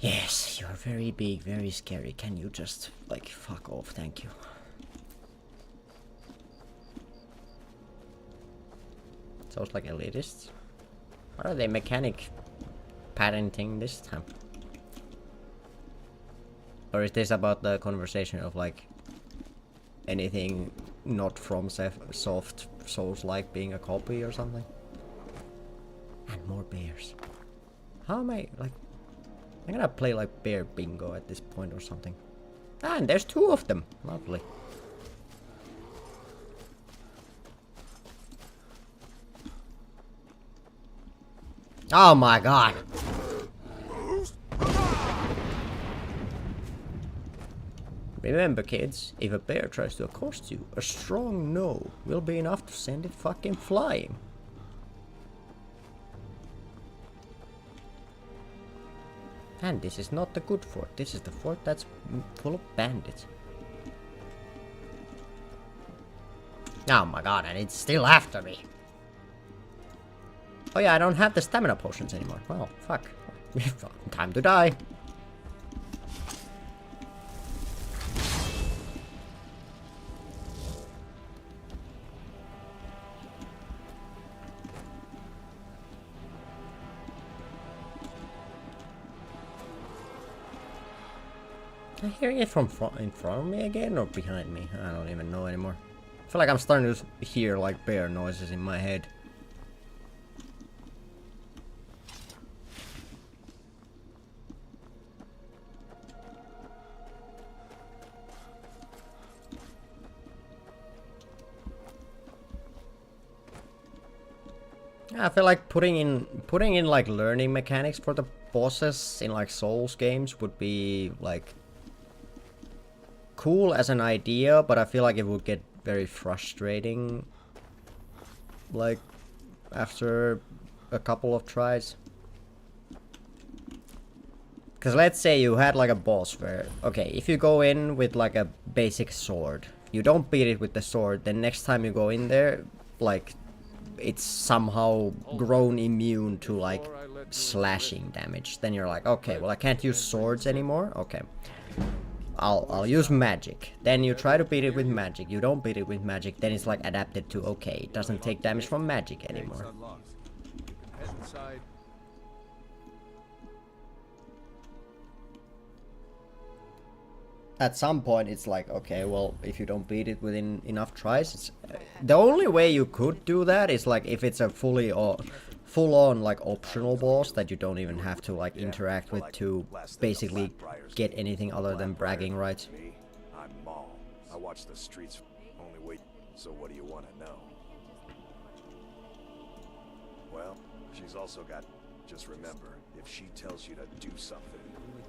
Yes, you're very big, very scary. Can you just, like, fuck off? Thank you. Sounds like elitists. What are they mechanic patenting this time? Or is this about the conversation of, like, anything not from soft Souls-like being a copy or something? And more bears. How am I, like... I'm gonna play like bear bingo at this point or something. Ah, and there's 2 of them. Lovely. Oh my god. Remember kids, if a bear tries to accost you, a strong no will be enough to send it fucking flying. And this is not the good fort. This is the fort that's full of bandits. Oh my god, and it's still after me. Oh yeah, I don't have the stamina potions anymore. Well, fuck. Time to die. Am I hearing it from in front of me again or behind me? I don't even know anymore. I feel like I'm starting to hear like bear noises in my head. I feel like putting in like learning mechanics for the bosses in like Souls games would be like cool as an idea, but I feel like it would get very frustrating like after a couple of tries. Because let's say you had like a boss where, okay, if you go in with like a basic sword, you don't beat it with the sword, then next time you go in there, like it's somehow grown immune to like slashing damage. Then you're like, okay, well I can't use swords anymore. Okay, I'll use magic. Then you try to beat it with magic. You don't beat it with magic. Then it's like adapted to, okay, it doesn't take damage from magic anymore. At some point it's like, okay, well, if you don't beat it within enough tries, it's the only way you could do that is like if it's a full-on like optional boss that you don't even have to like interact with to basically get anything other than bragging rights. I'm Maul. I watch the streets only wait. So what do you want to know? Well, she's also got Just remember, if she tells you to do something,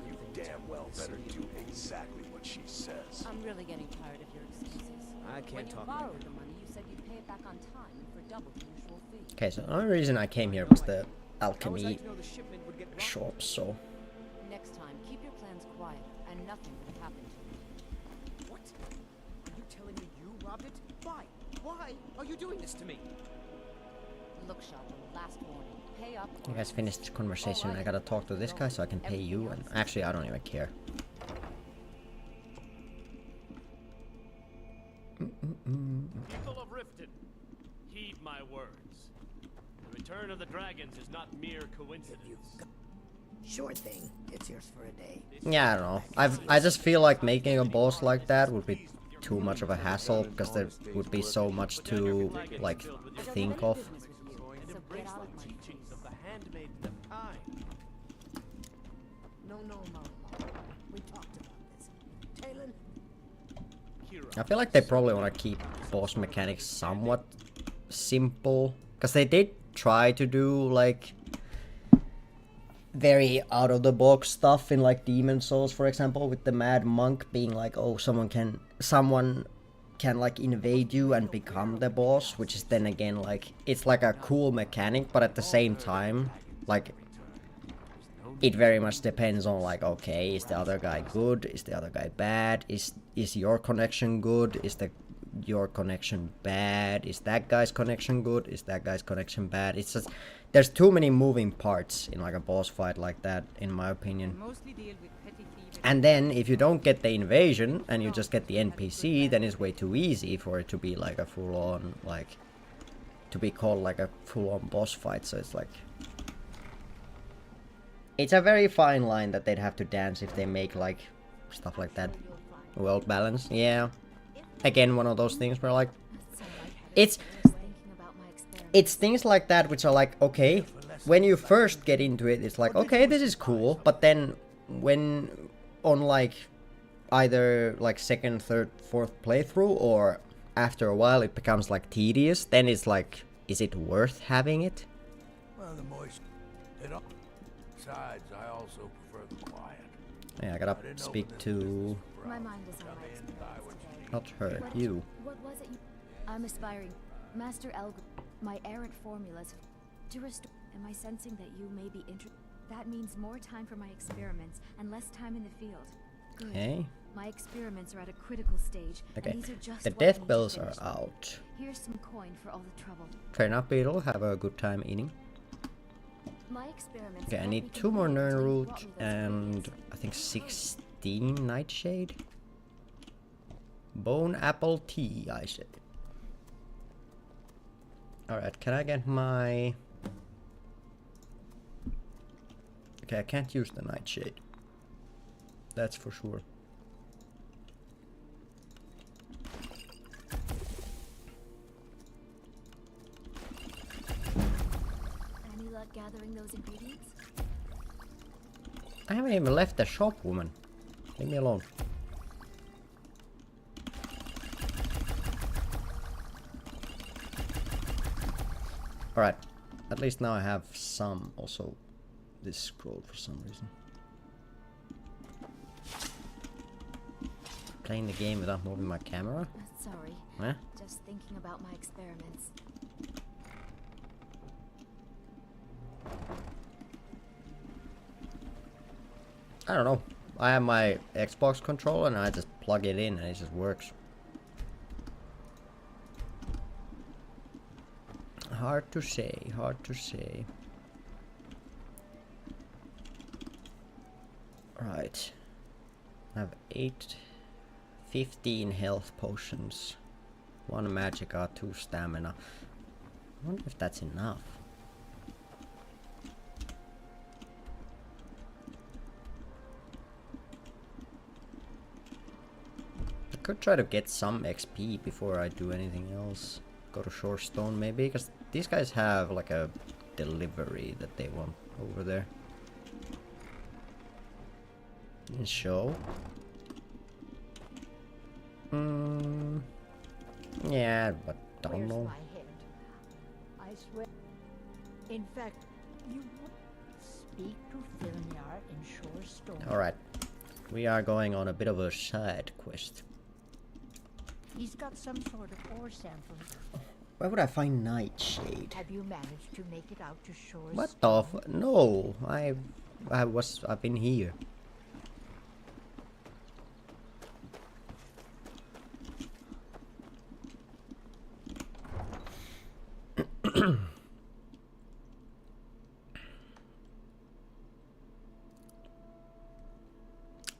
you damn well better do exactly what she says. I'm really getting tired of your excuses. I can't When you talk borrowed the money, you said you'd pay it back on time and for double the usual fee. Okay, so the only reason I came here was the How was I alchemy to know the shipment would get robbed? shop, so... Next time, keep your plans quiet, and nothing will happen to you. What? Are you telling me you robbed it? Why? Why are you doing this to me? Look, Sheldon, last warning. Pay up. You guys finished this conversation. I gotta talk to this guy so I can pay you, and actually I don't even care. People of Riften, heed my words. The return of the dragons is not mere coincidence. Sure thing. It's yours for a day. Yeah, I don't know. I just feel like making a boss like that would be too much of a hassle, because there would be so much to, like, think of. And embrace the teachings of the handmaiden of time. No, we talked about this. Talon, I feel like they probably want to keep boss mechanics somewhat simple, because they did try to do, like, very out of the box stuff in, like, Demon Souls, for example, with the Mad Monk being like, oh, someone can like invade you and become the boss, which is then again like, it's like a cool mechanic, but at the same time, like, it very much depends on, like, okay, is the other guy good, is the other guy bad, is your connection good, is your connection bad, is that guy's connection good, is that guy's connection bad. It's just, there's too many moving parts in like a boss fight like that, in my opinion. And then if you don't get the invasion and you just get the NPC, then it's way too easy for it to be like a full-on, like, to be called like a full-on boss fight. So it's like, it's a very fine line that they'd have to dance if they make like stuff like that. World balance, yeah. Again, one of those things where like, it's things like that which are like, okay, when you first get into it, it's like, okay, this is cool, but then when on like either like second, third, fourth playthrough, or after a while it becomes like tedious, then it's like, is it worth having it? well, the moist. Besides, I also prefer the quiet. Yeah, I gotta speak to, My mind is on my experience today. not her, you. What was it? I'm aspiring. Master Elg, my errant formulas to restore. Am I sensing that you may be interested? That means more time for my experiments and less time in the field. Good. Okay. My experiments are at a critical stage. Okay. And these are just The what I death need to bells finish are them. out. Here's some coin for all the trouble. Train up, Beetle. Have a good time eating. My experiments. Okay, I won't need be 2 more completed Nern until you Root brought me those and ingredients. I think 16 Nightshade. Bone Apple Tea, I said. Alright, can I get my... Okay, I can't use the Nightshade. That's for sure. Any luck gathering those ingredients? I haven't even left the shop, woman. Leave me alone. Alright, at least now I have some. Also, this scroll for some reason. Playing the game without moving my camera? Sorry. Huh? Just thinking about my experiments. I don't know. I have my Xbox controller and I just plug it in and it just works. Hard to say, hard to say. Right. I have 15 health potions. 1 magicka, 2 stamina. I wonder if that's enough. I could try to get some XP before I do anything else. Go to Shorestone maybe, because these guys have like a delivery that they want over there. And show. Yeah, but don't know. My hand? I swear. In fact, you. Speak to Filnyar in Shore Store. Alright. We are going on a bit of a side quest. He's got some sort of ore sample. Where would I find Nightshade? Have you managed to make it out to Shore What Store? the no, I've been here.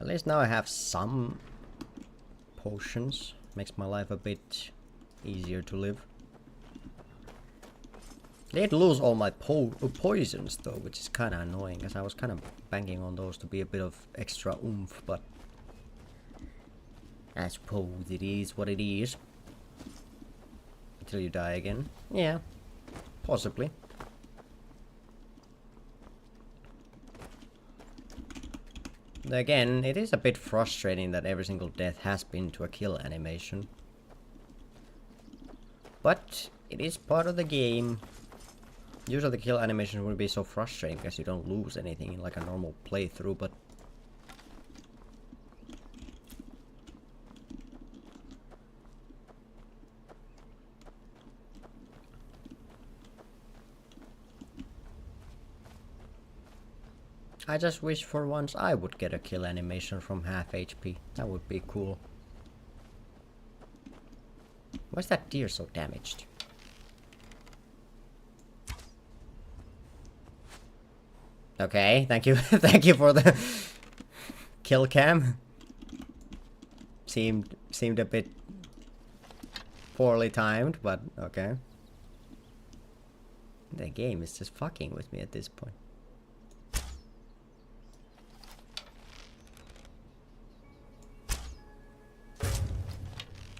At least now I have some potions. Makes my life a bit easier to live. I did lose all my poisons though, which is kind of annoying, because I was kind of banking on those to be a bit of extra oomph, but I suppose it is what it is. Until you die again. Yeah, possibly. Again, it is a bit frustrating that every single death has been to a kill animation. But it is part of the game. Usually the kill animation would be so frustrating because you don't lose anything in like a normal playthrough, but I just wish for once I would get a kill animation from half HP. That would be cool. Why is that deer so damaged? Okay, thank you. Thank you for the kill cam. Seemed a bit poorly timed, but okay. The game is just fucking with me at this point.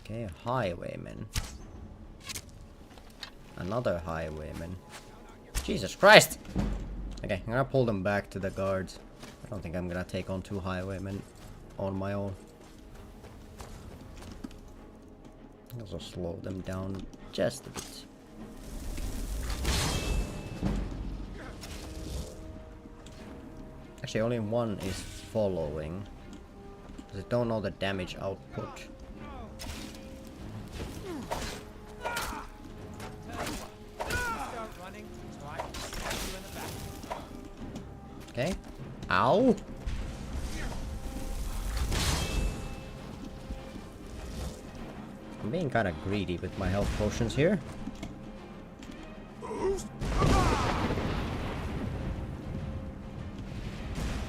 Okay, highwayman. Another highwayman. Jesus Christ! Okay, I'm gonna pull them back to the guards. I don't think I'm gonna take on 2 highwaymen on my own. Also slow them down just a bit. Actually, only one is following. Because I don't know the damage output. Okay. Ow! I'm being kind of greedy with my health potions here.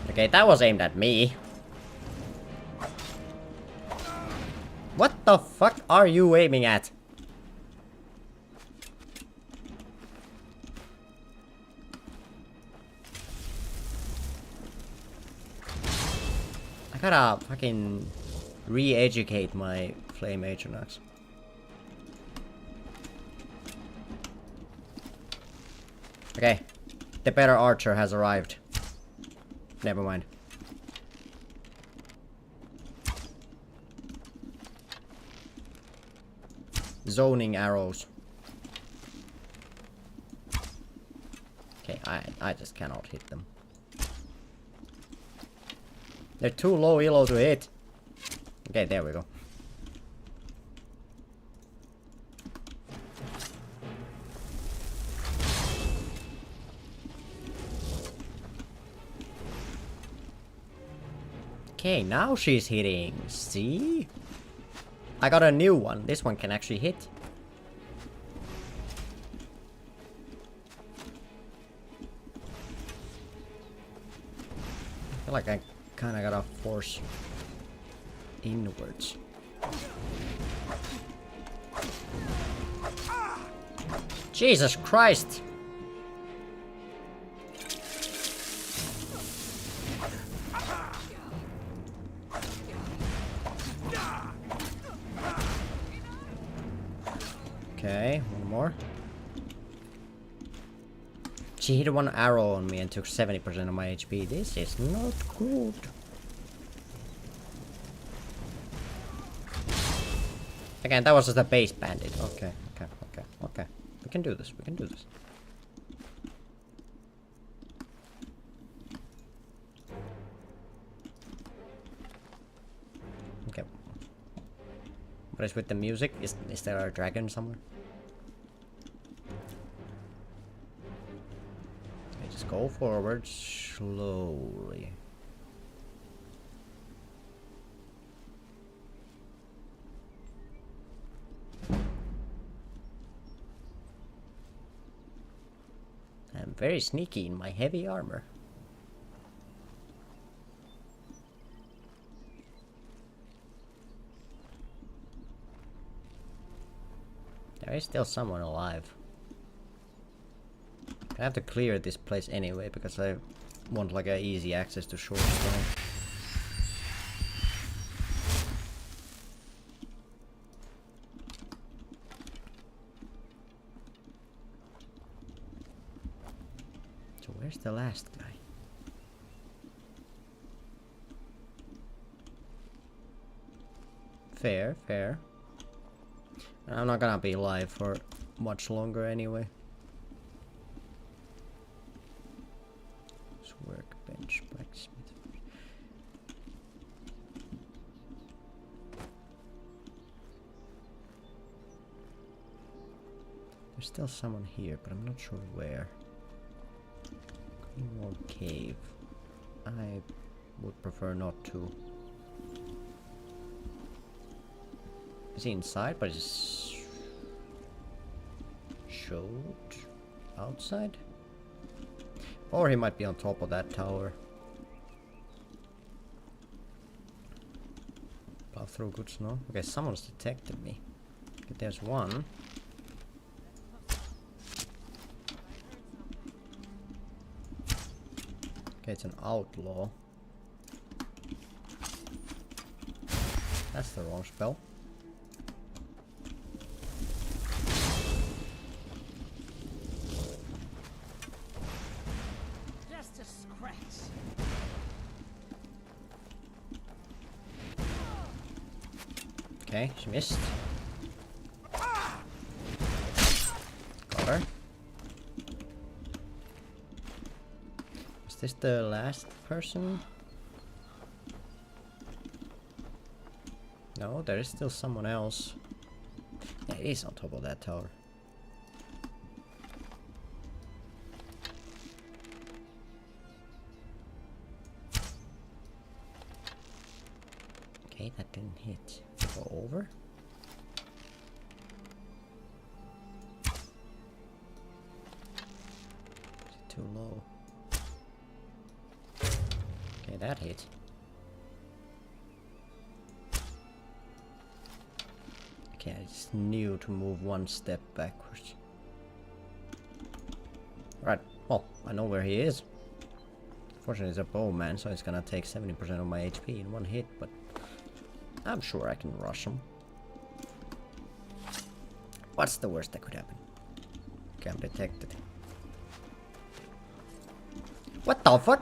Okay, that was aimed at me. What the fuck are you aiming at? I gotta fucking re-educate my flame axe. Okay, the better archer has arrived. Never mind. Zoning arrows. Okay, I just cannot hit them. They're too low elo to hit. Okay, there we go. Okay, now she's hitting. See? I got a new one. This one can actually hit. I feel like I kinda gotta force inwards. Jesus Christ! Okay, one more. She hit one arrow on me and took 70% of my HP. This is not good. Again, that was just a base bandit. Okay. We can do this. What is with the music? Is there a dragon somewhere? Okay, just go forward slowly. I'm very sneaky in my heavy armor. There is still someone alive. I have to clear this place anyway because I want like a easy access to short stone. So where's the last guy? Fair, fair. I'm not gonna be live for much longer anyway. Workbench, blacksmith. There's still someone here, but I'm not sure where. Greenwald Cave. I would prefer not to. Is he inside? But it's showed outside? Or he might be on top of that tower. Plow through good snow. Okay, someone's detected me. Okay, there's one. Okay, it's an outlaw. That's the wrong spell. Okay, she missed. Got her. Is this the last person? No, there is still someone else. Yeah, it is on top of that tower. Okay, that didn't hit. Go over. Is it too low? Okay, that hit. Okay, I just knew to move one step backwards. Right, well, I know where he is. Fortunately, he's a bowman, so it's gonna take 70% of my HP in one hit, but I'm sure I can rush him. What's the worst that could happen? Okay, I'm detected. What the fuck?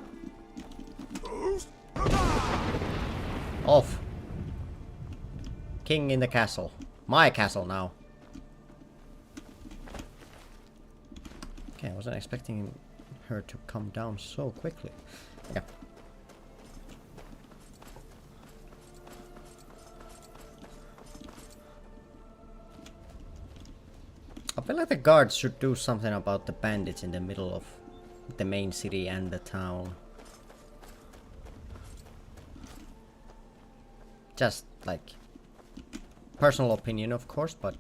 Off. King in the castle. My castle now. Okay, I wasn't expecting her to come down so quickly. Yeah. I feel like the guards should do something about the bandits in the middle of the main city and the town. Just like personal opinion, of course, but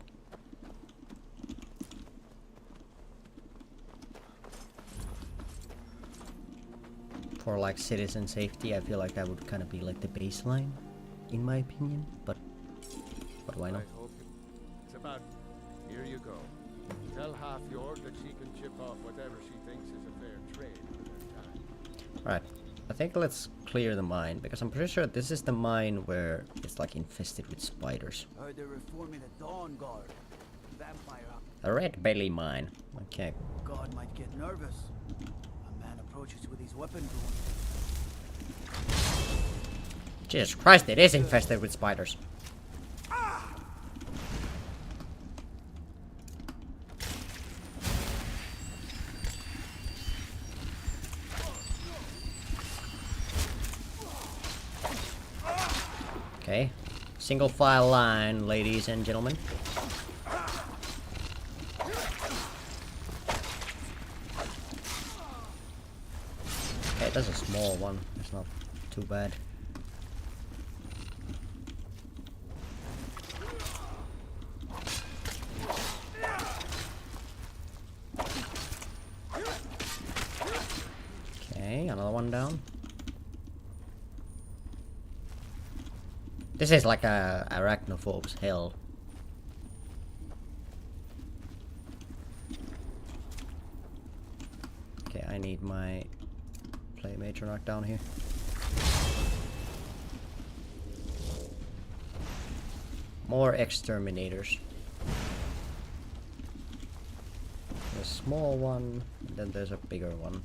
for like citizen safety, I feel like that would kind of be like the baseline, in my opinion. But why not? It's about. Here you go. Tell Half-Yord that she can chip off whatever she thinks is a fair trade for their time. Right. I think let's clear the mine, because I'm pretty sure this is the mine where it's like infested with spiders. Heard they're reforming the Dawn Guard. Vampire. A red belly mine. Okay. God might get nervous. A man approaches with his weapon drawn. Jesus Christ, it is infested with spiders. Okay. Single file line, ladies and gentlemen. Okay, that's a small one. It's not too bad. Okay, another one down. This is like a arachnophobes hell. Okay, I need my Playmaker knocked down here. More exterminators. There's a small one, and then there's a bigger one.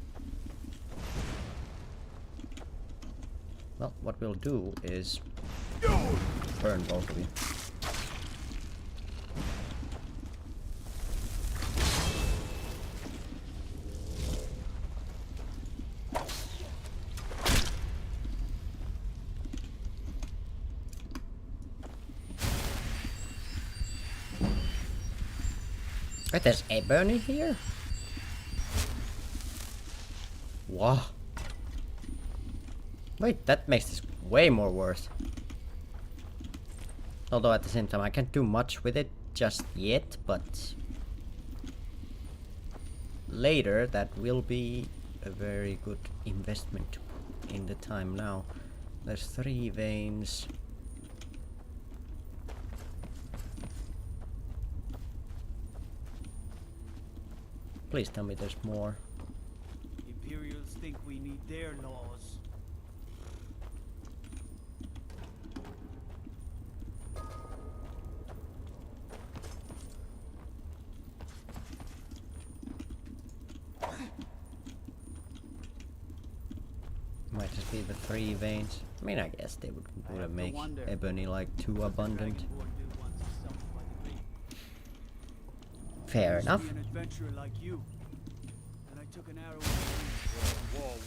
Well, what we'll do is burn both of you. Wait, there's ebony here? Wow. Wait, that makes this way more worth. Although at the same time I can't do much with it just yet, but later that will be a very good investment in the time now. There's 3 veins. Please tell me there's more. Imperials think we need their laws. Might just be the 3 veins. I mean, I guess they would make ebony like too abundant. Fair enough. An adventurer like you, and I took an arrow.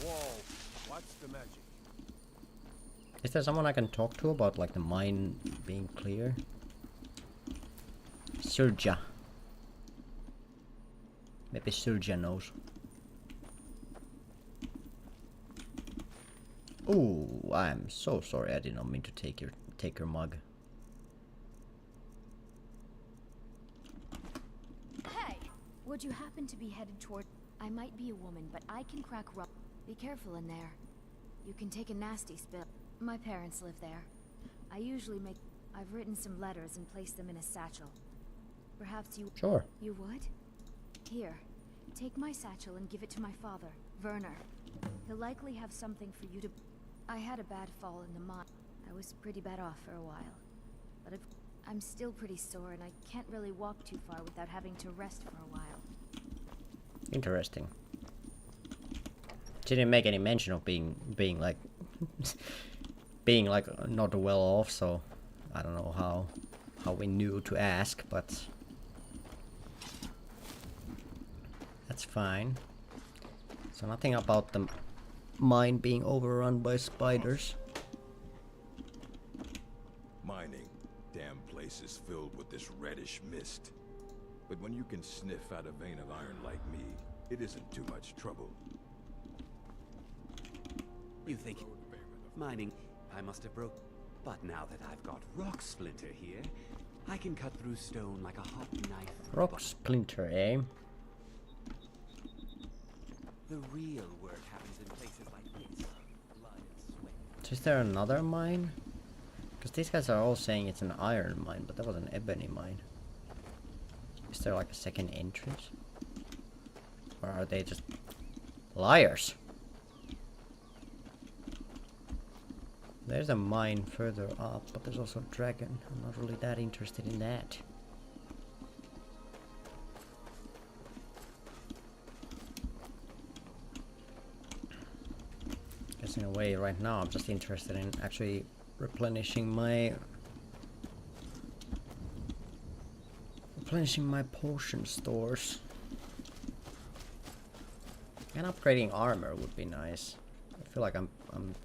Whoa. What's the magic? Is there someone I can talk to about like the mine being clear? Surja. Maybe Surja knows. Ooh, I'm so sorry. I did not mean to take your mug. Hey! Would you happen to be headed toward... I might be a woman, but I can crack rock. Be careful in there. You can take a nasty spill. My parents live there. I usually make... I've written some letters and placed them in a satchel. Perhaps you... Sure. You would? Here. Take my satchel and give it to my father, Werner. He'll likely have something for you to... I had a bad fall in the mine. I was pretty bad off for a while. But I'm still pretty sore and I can't really walk too far without having to rest for a while. Interesting. She didn't make any mention of being like being like not well off, so I don't know how we knew to ask, but that's fine. So nothing about the mine being overrun by spiders. Mining. Damn place is filled with this reddish mist. But when you can sniff out a vein of iron like me, it isn't too much trouble. You think mining, I must have broke. But now that I've got Rock Splinter here, I can cut through stone like a hot knife. Rock Splinter, eh? The real work happens in places like this. Blood and sweat. So is there another mine? Because these guys are all saying it's an iron mine, but that was an ebony mine. Is there like a second entrance? Or are they just liars? There's a mine further up, but there's also a dragon. I'm not really that interested in that. Guess in a way right now I'm just interested in actually replenishing my potion stores. And upgrading armor would be nice. I feel like I'm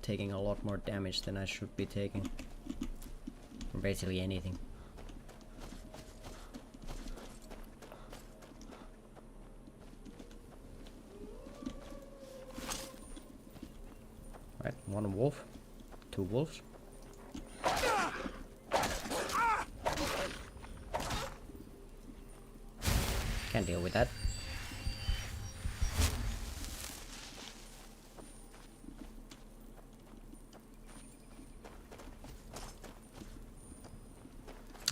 taking a lot more damage than I should be taking. Or basically anything. Right, one wolf, two wolves. Can't deal with that.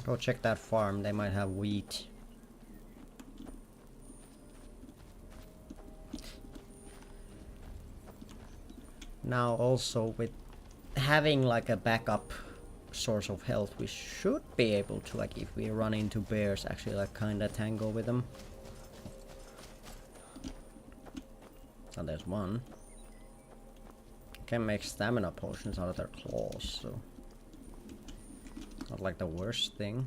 Go check that farm, they might have wheat. Now also with having like a backup source of health, we should be able to, like if we run into bears, actually like kinda tangle with them. So there's one. Can make stamina potions out of their claws, so not like the worst thing.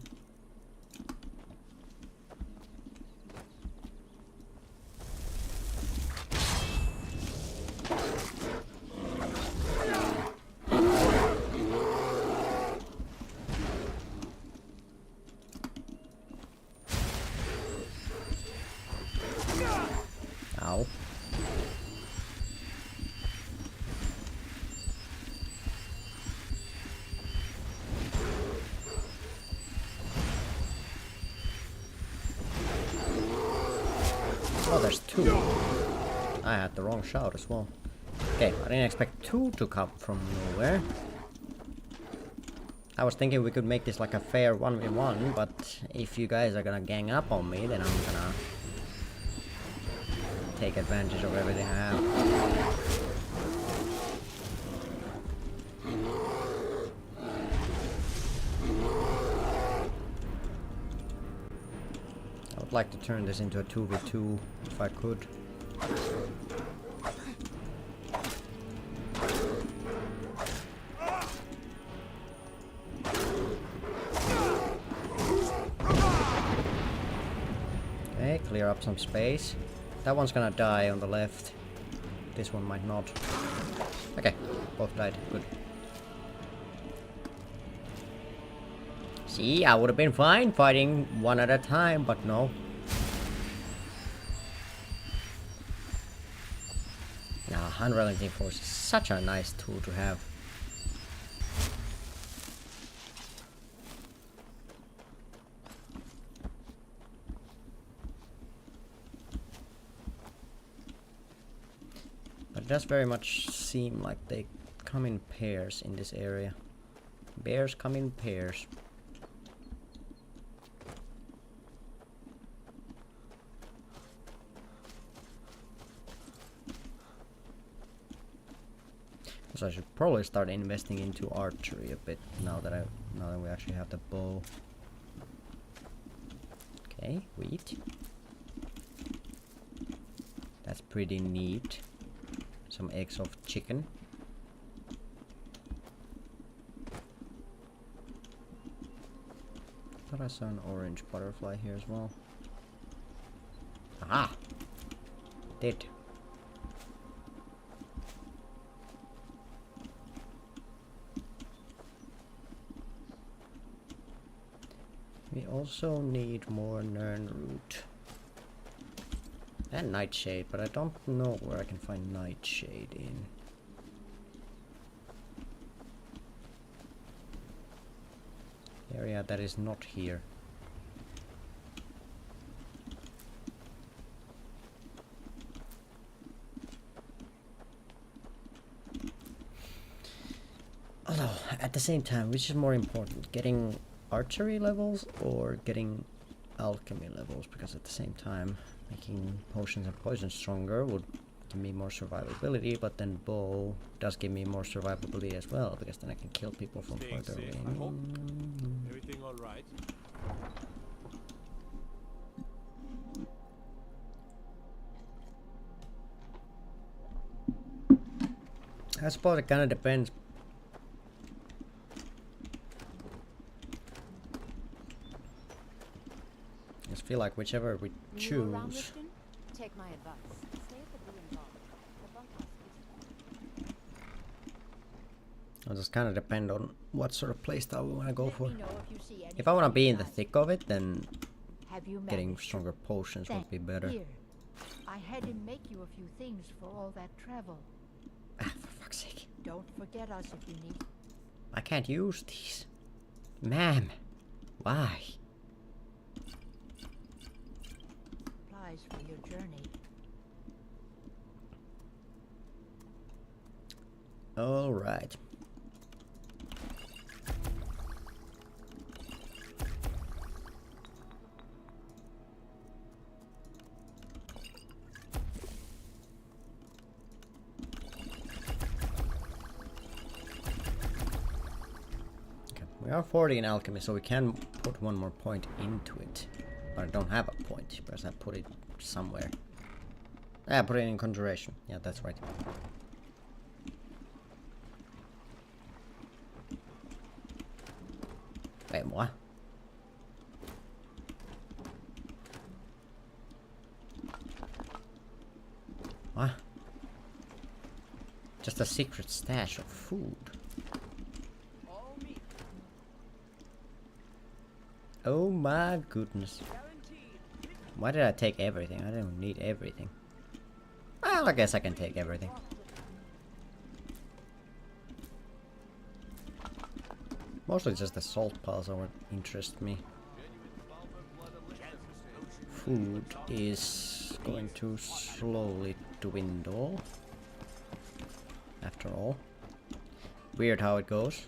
Ow. Oh, there's two. I had the wrong shout as well. Okay, I didn't expect two to come from nowhere. I was thinking we could make this like a fair 1v1, but if you guys are gonna gang up on me, then I'm gonna take advantage of everything I have. I would like to turn this into a 2v2 if I could. Okay, clear up some space. That one's gonna die on the left. This one might not. Okay, both died. Good. See, I would have been fine fighting one at a time, but no. Now, unrelenting force is such a nice tool to have. But it does very much seem like they come in pairs in this area. Bears come in pairs. So I should probably start investing into archery a bit now that we actually have the bow. Okay, wheat. That's pretty neat. Some eggs of chicken. Thought I saw an orange butterfly here as well. Aha! Did. We also need more Nern root. And nightshade, but I don't know where I can find nightshade in. Area that is not here. Although, at the same time, which is more important? Getting archery levels or getting alchemy levels? Because at the same time, making potions and poisons stronger would give me more survivability, but then bow does give me more survivability as well, because then I can kill people from further away. Everything all right? I suppose it kind of depends. I just feel like whichever we choose. Take my advice. Stay at the Blue and Ball. The bunkhouse is It just kind of depend on what sort of playstyle we want to go for. Let me know if you see If I want to be in the anything thick of it, then Have you getting managed to- stronger potions would be better. Here, I had him make you a few things for all that travel. Ah, for fuck's sake. Don't forget us if you need. I can't use these. Ma'am, why? Supplies for your journey. Alright. We are 40 in alchemy, so we can put one more point into it. But I don't have a point, because I put it somewhere. I put it in conjuration. Yeah, that's right. Wait, what? What? Just a secret stash of food. Oh my goodness. Why did I take everything? I don't need everything. Well, I guess I can take everything. Mostly just the salt piles that would interest me. Food is going to slowly dwindle. After all. Weird how it goes.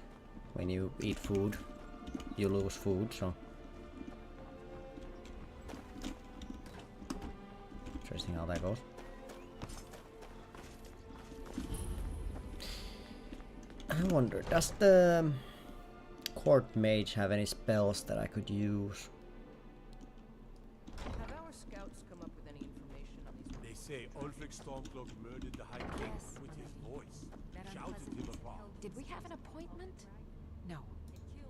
When you eat food, you lose food, so... Interesting how that goes. I wonder, does the court mage have any spells that I could use? Have our scouts come up with any information on these? They say Ulfric Stormcloak murdered the High King with his voice. Shouted him apart. Did we have an appointment? No.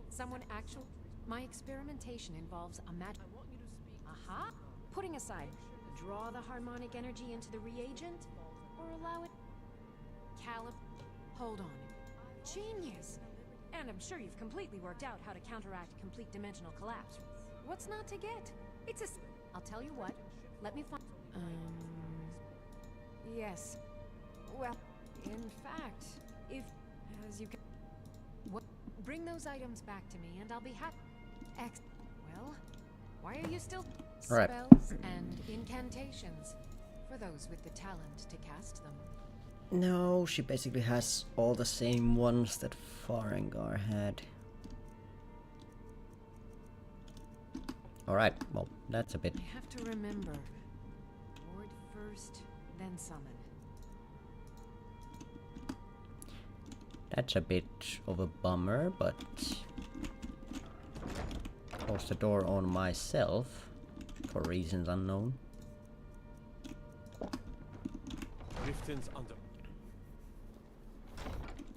Someone actual? My experimentation involves a magic. Aha! Putting aside, draw the harmonic energy into the reagent, or allow it. Hold on. Genius! And I'm sure you've completely worked out how to counteract complete dimensional collapse. What's not to get? It's a. I'll tell you what. Let me find. Yes. Well, in fact, if as you can. What? Bring those items back to me, and I'll be happy. Well, why are you still Right. spells and incantations for those with the talent to cast them? No, she basically has all the same ones that Farengar had. Alright, well, that's a bit... I have to remember. Ward first, then summon. That's a bit of a bummer, but... Close the door on myself, for reasons unknown. Riften's under.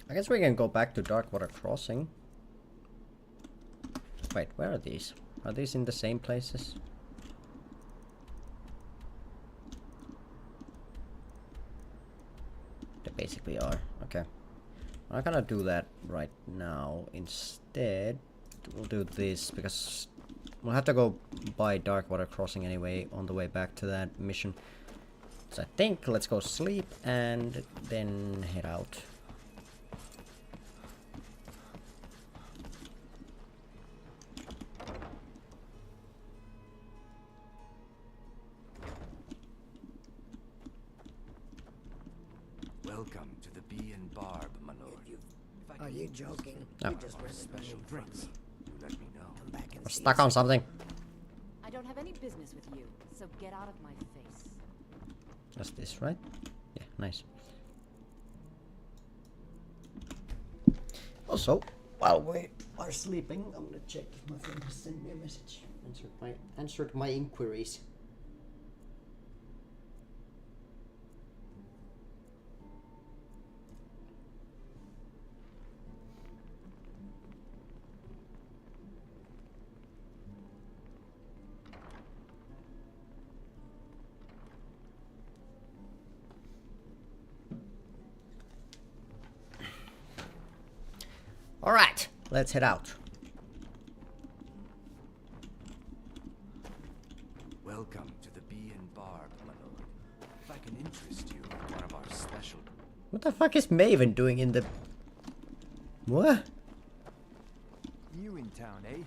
I guess we can go back to Darkwater Crossing. Wait, where are these? Are these in the same places? They basically are. Okay. I'm not gonna do that right now. Instead, we'll do this because we'll have to go by Darkwater Crossing anyway on the way back to that mission. So I think let's go sleep and then head out. Welcome to the Bee and Barb, my lord. Are you joking? No. You just read Special drinks. You let me know. Come back and We're see stuck on something. I don't have any business with you, so get out of my face. That's this, right? Yeah, nice. Also, while we are sleeping, I'm gonna check if my friend has sent me a message. Answered my inquiries. Alright, let's head out. Welcome to the Bee and Barb, my lord. If I can interest you in one of our special... What the fuck is Maven doing in the... What? New in town, eh?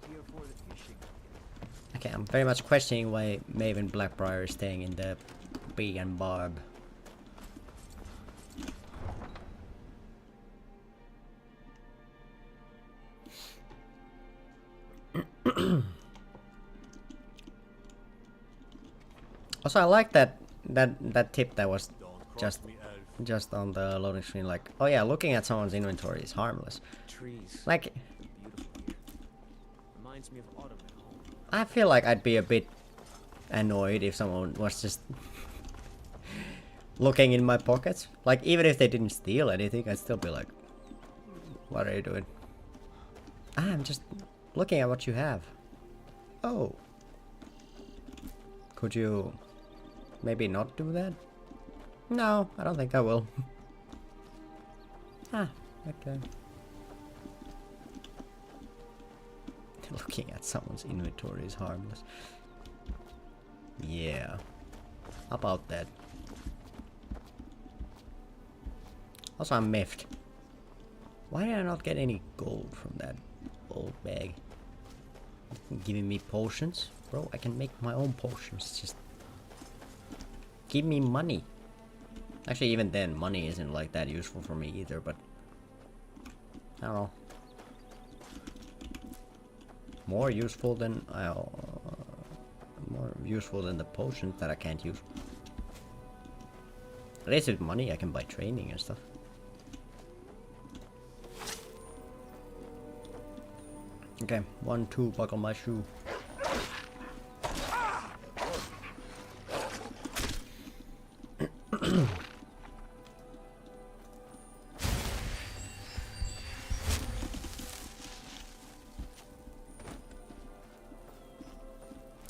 Here for the fishing. Okay, I'm very much questioning why Maven Blackbriar is staying in the Bee and Barb. Also, I like that tip that was just on the loading screen. Like, oh yeah, looking at someone's inventory is harmless. Trees. Like, Reminds me of autumn at home. I feel like I'd be a bit annoyed if someone was just looking in my pockets. Like, even if they didn't steal anything, I'd still be like, what are you doing? I'm just looking at what you have. Oh. Could you maybe not do that? No, I don't think I will. Ah, okay. Looking at someone's inventory is harmless. Yeah. How about that? Also, I'm miffed. Why did I not get any gold from that old bag? Giving me potions? Bro, I can make my own potions. Just give me money. Actually, even then, money isn't like that useful for me either, but I don't know. More useful than the potions that I can't use. At least with money I can buy training and stuff. Okay, 1, 2, buckle my shoe.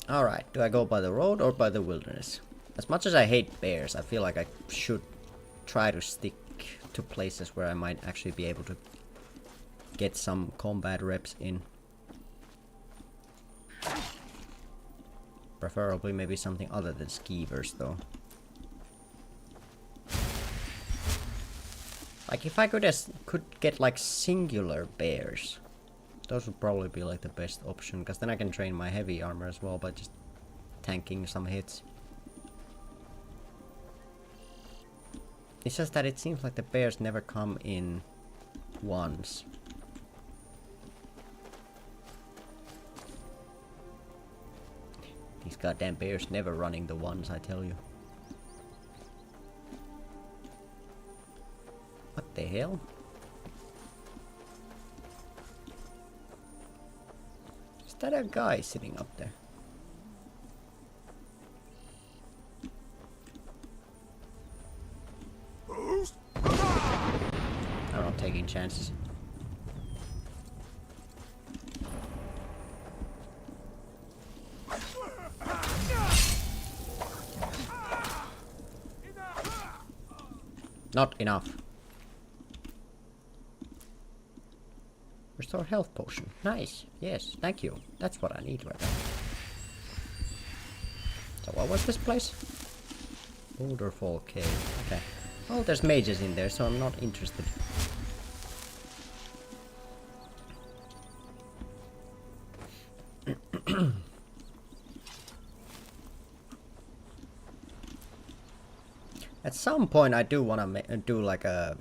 Alright, do I go by the road or by the wilderness? As much as I hate bears, I feel like I should try to stick to places where I might actually be able to get some combat reps in. Preferably maybe something other than skeevers though. Like if I could get like singular bears, those would probably be like the best option, because then I can train my heavy armor as well by just tanking some hits. It's just that it seems like the bears never come in ones. These goddamn bears never running the ones, I tell you. What the hell? Is that a guy sitting up there? I'm not taking chances. Not enough. Restore health potion. Nice. Yes, thank you. That's what I need right now. So what was this place? Boulderfall Cave. Okay. Well, there's mages in there, so I'm not interested. At some point I do want to do like a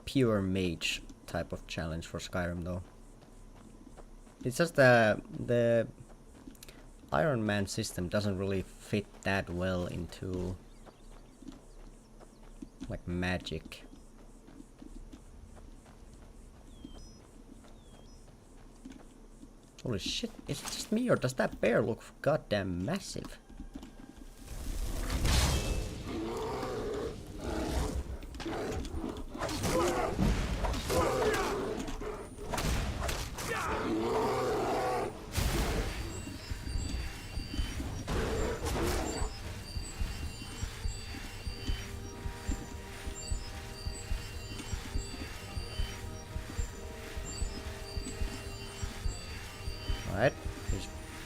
pure mage type of challenge for Skyrim though. It's just the Ironman system doesn't really fit that well into like magic. Holy shit, is it just me or does that bear look goddamn massive?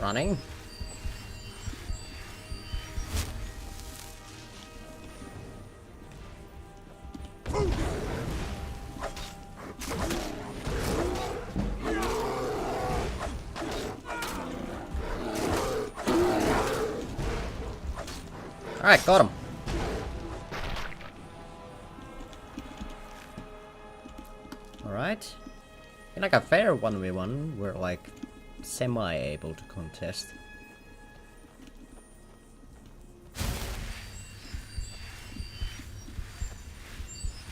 Running. Alright, got him. Alright. In like a fair 1v1, we're like semi-able to contest.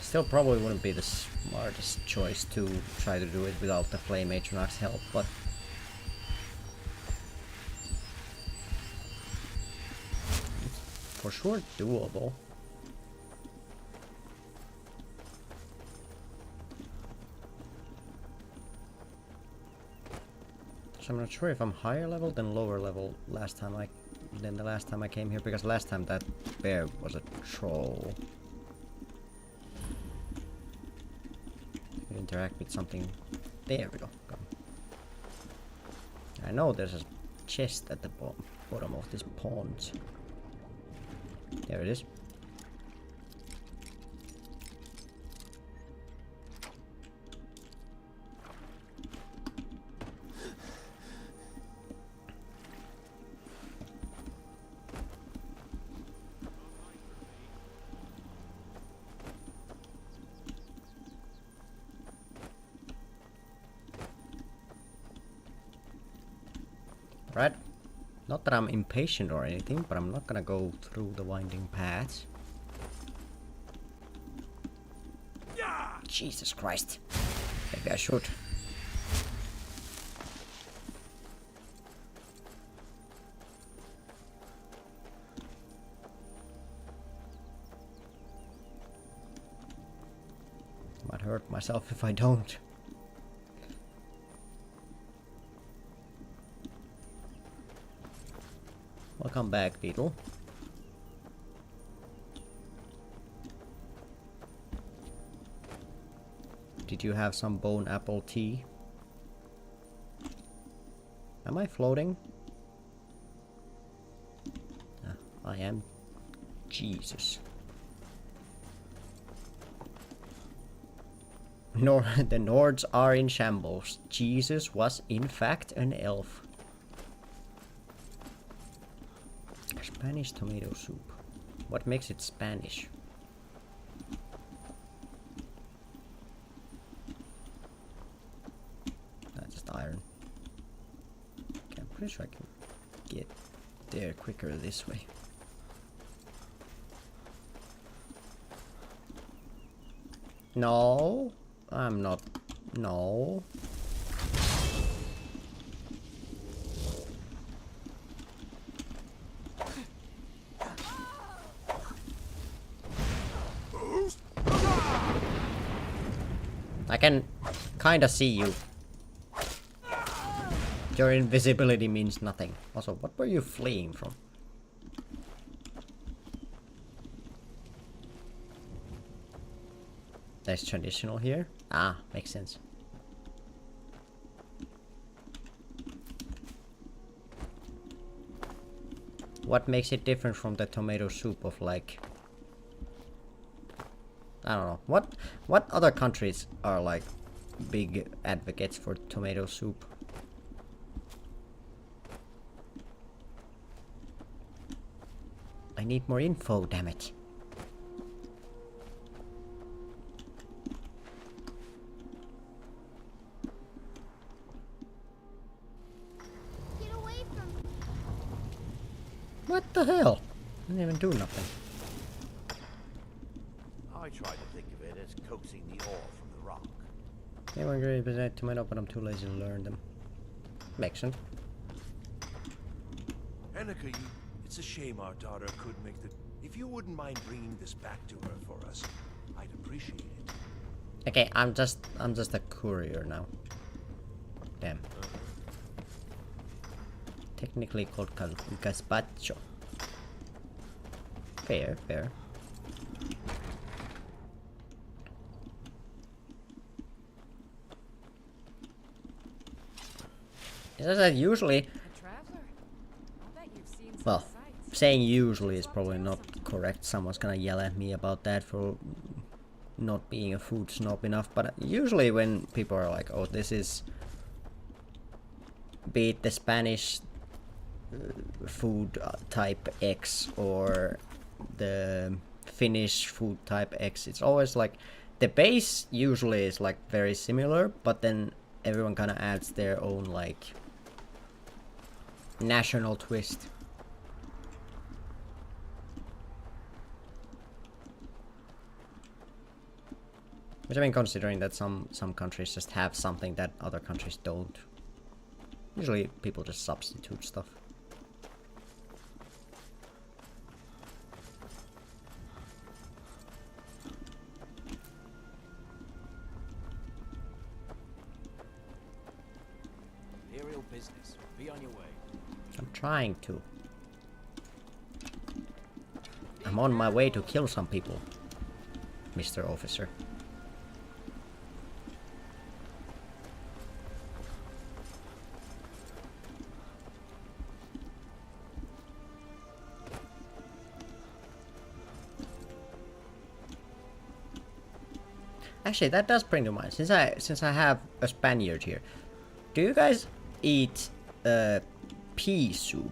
Still probably wouldn't be the smartest choice to try to do it without the Flame Atronach's help, but for sure doable. So I'm not sure if I'm higher level than lower level the last time I came here, because last time that bear was a troll. You interact with something. There we go. Come. I know there's a chest at the bottom of this pond. There it is. Right. Not that I'm impatient or anything, but I'm not gonna go through the winding paths. Jesus Christ. Maybe I should. Might hurt myself if I don't. Welcome back, Beetle. Did you have some bone apple tea? Am I floating? I am. Jesus. The Nords are in shambles. Jesus was in fact an elf. Spanish tomato soup. What makes it Spanish? That's just iron. Okay, I'm pretty sure I can get there quicker this way. No, I'm not. No. I can kinda see you. Your invisibility means nothing. Also, what were you fleeing from? There's traditional here? Ah, makes sense. What makes it different from the tomato soup of like... I don't know. What other countries are like big advocates for tomato soup? I need more info, damn it. Get away from me. What the hell? I didn't even do nothing. I try to think of it as coaxing the ore from the rock. They were great present tomato, but I'm too lazy to learn them. Makes sense. Annika, it's a shame our daughter couldn't make the... If you wouldn't mind bringing this back to her for us, I'd appreciate it. Okay, I'm just a courier now. Damn. Technically called gazpacho. Fair, fair. It's just that usually Well, saying usually is probably not correct. Someone's gonna yell at me about that for not being a food snob enough, but usually when people are like, oh, this is, be it the Spanish food type X or the Finnish food type X, it's always like the base usually is like very similar, but then everyone kind of adds their own like national twist. Which I mean, considering that some countries just have something that other countries don't. Usually people just substitute stuff. Imperial business. Be on your way. I'm trying to. I'm on my way to kill some people, Mr. Officer. Actually, that does bring to mind, since I have a Spaniard here, do you guys eat pea soup?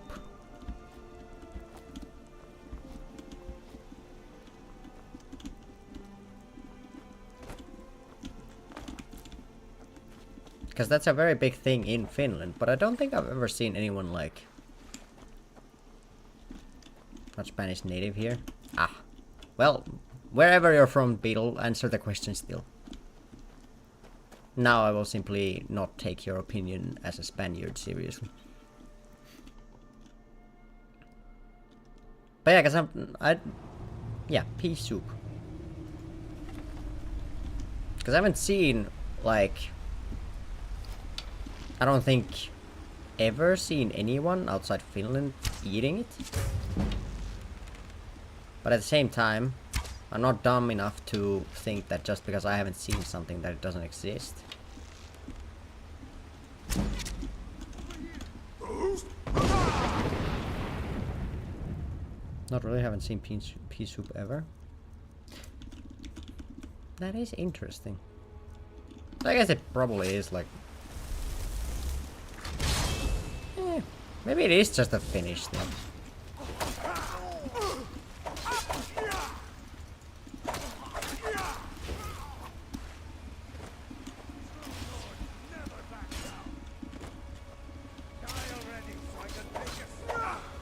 Because that's a very big thing in Finland, but I don't think I've ever seen anyone like... Not Spanish native here. Ah. Well, wherever you're from, Beetle, answer the question still. Now I will simply not take your opinion as a Spaniard seriously. But yeah, because yeah, pea soup. Because I haven't seen, like... I don't think ever seen anyone outside Finland eating it. But at the same time, I'm not dumb enough to think that just because I haven't seen something that it doesn't exist. Not really, haven't seen pea soup ever. That is interesting. I guess it probably is like... maybe it is just a Finnish thing.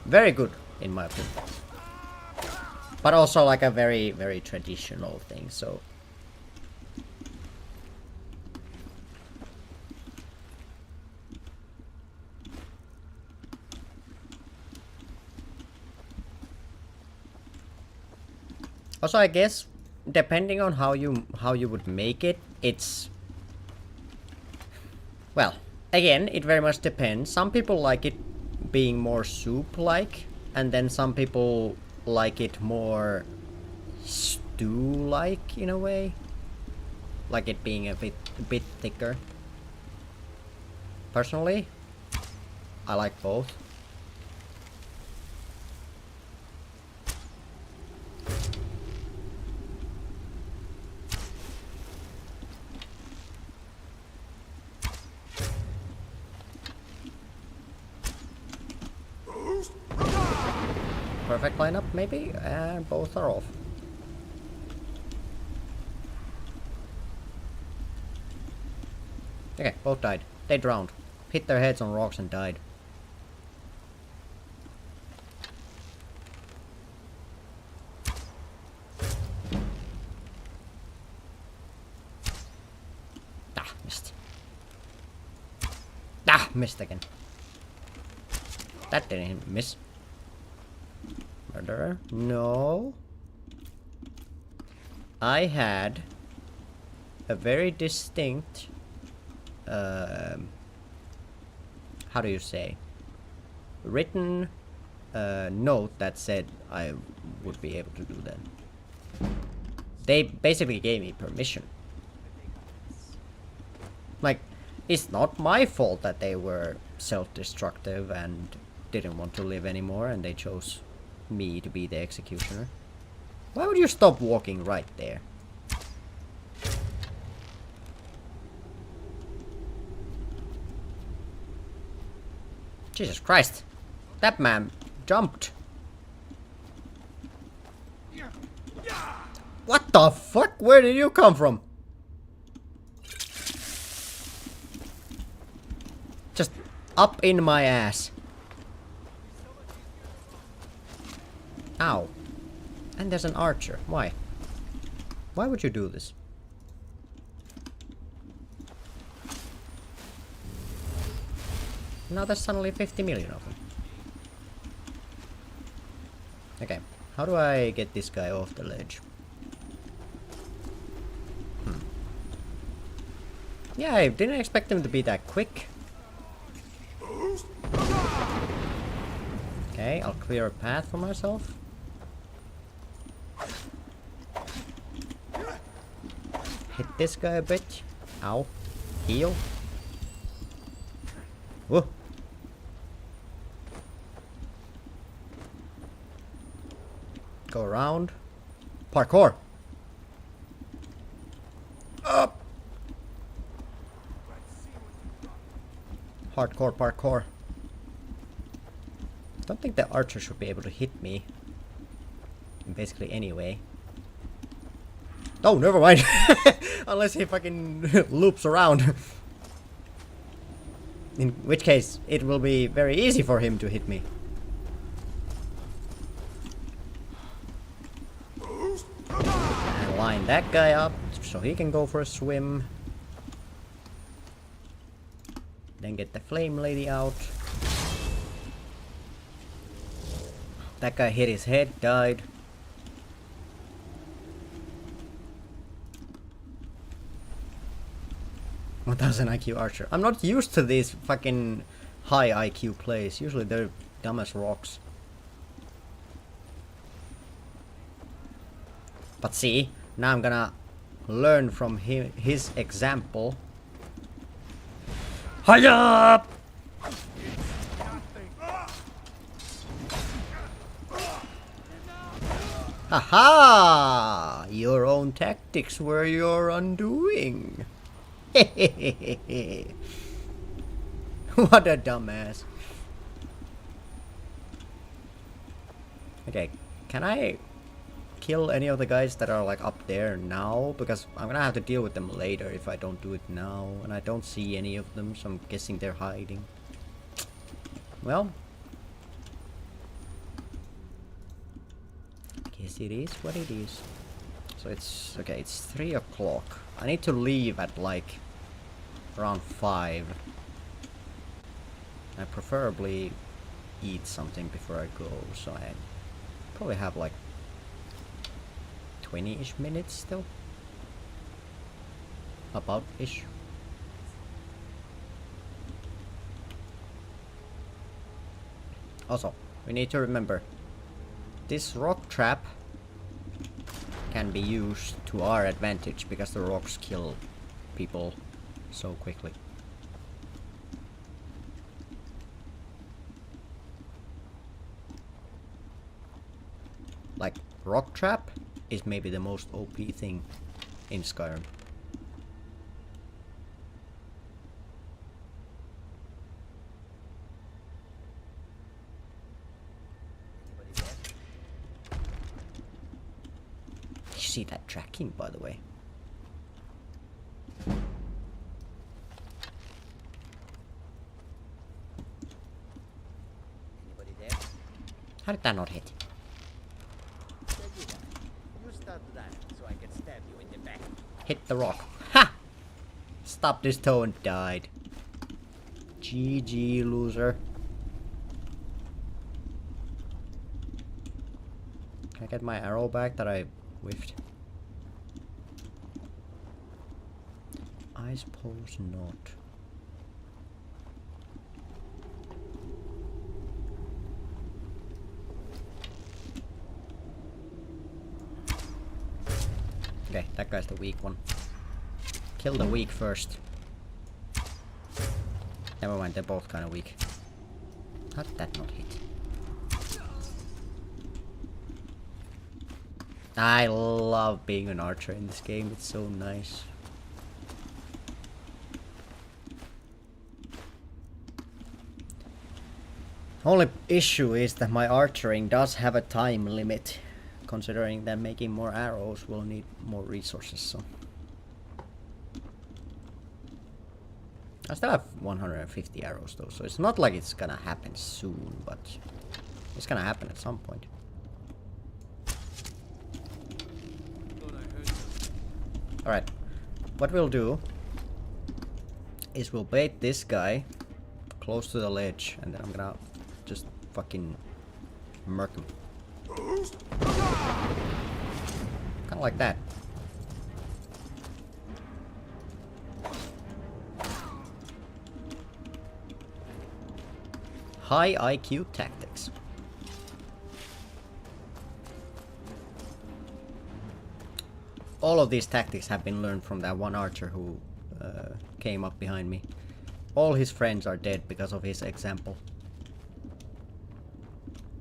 Very good, in my opinion. But also like a very, very traditional thing, so... Also, I guess, depending on how you would make it, it's... Well, again, it very much depends. Some people like it being more soup-like, and then some people like it more stew-like in a way. Like it being a bit thicker. Personally, I like both. Perfect lineup, maybe, and both are off. Okay, both died. They drowned. Hit their heads on rocks and died. Ah, missed. Ah, missed again. That didn't miss. Murderer? No. I had a very distinct, how do you say, written note that said I would be able to do that. They basically gave me permission. Like, it's not my fault that they were self-destructive and didn't want to live anymore and they chose me to be the executioner. Why would you stop walking right there? Jesus Christ! That man jumped! What the fuck? Where did you come from? Just up in my ass. Ow. And there's an archer. Why? Why would you do this? Now there's suddenly 50 million of them. Okay, how do I get this guy off the ledge? Yeah, I didn't expect him to be that quick. Okay, I'll clear a path for myself. Hit this guy a bit. Ow. Heal. Whoa. Go around. Parkour. Up. Hardcore parkour. Don't think the archer should be able to hit me. Basically anyway. Oh, never mind. Unless he fucking loops around. In which case, it will be very easy for him to hit me. And line that guy up so he can go for a swim. Then get the flame lady out. That guy hit his head, died. $1,000 IQ archer. I'm not used to these fucking high IQ plays. Usually they're dumb as rocks. But see, now I'm gonna learn from his example. Hiya! Aha! Your own tactics were your undoing. What a dumbass. Okay, can I kill any of the guys that are like up there now? Because I'm gonna have to deal with them later if I don't do it now. And I don't see any of them, so I'm guessing they're hiding. Well, guess it is what it is. So it's, okay, it's 3 o'clock. I need to leave at like around 5. I preferably eat something before I go, so I probably have like 20-ish minutes still. About-ish. Also, we need to remember, this rock trap can be used to our advantage because the rocks kill people so quickly. Like, rock trap is maybe the most OP thing in Skyrim. You see that tracking, by the way. Anybody there? How did that not hit? You start that so I can stab you in the back. Hit the rock. Ha! Stopped his toe and died. GG, loser. Can I get my arrow back that I whiffed? I suppose not. Okay, that guy's the weak one. Kill the weak first. Never mind, they're both kind of weak. How did that not hit? I love being an archer in this game, it's so nice. Only issue is that my archering does have a time limit, considering that making more arrows will need more resources, so. I still have 150 arrows though, so it's not like it's gonna happen soon, but it's gonna happen at some point. Alright, what we'll do is we'll bait this guy close to the ledge, and then I'm gonna just fucking murk him. Kinda like that. High IQ tactics. All of these tactics have been learned from that one archer who came up behind me. All his friends are dead because of his example.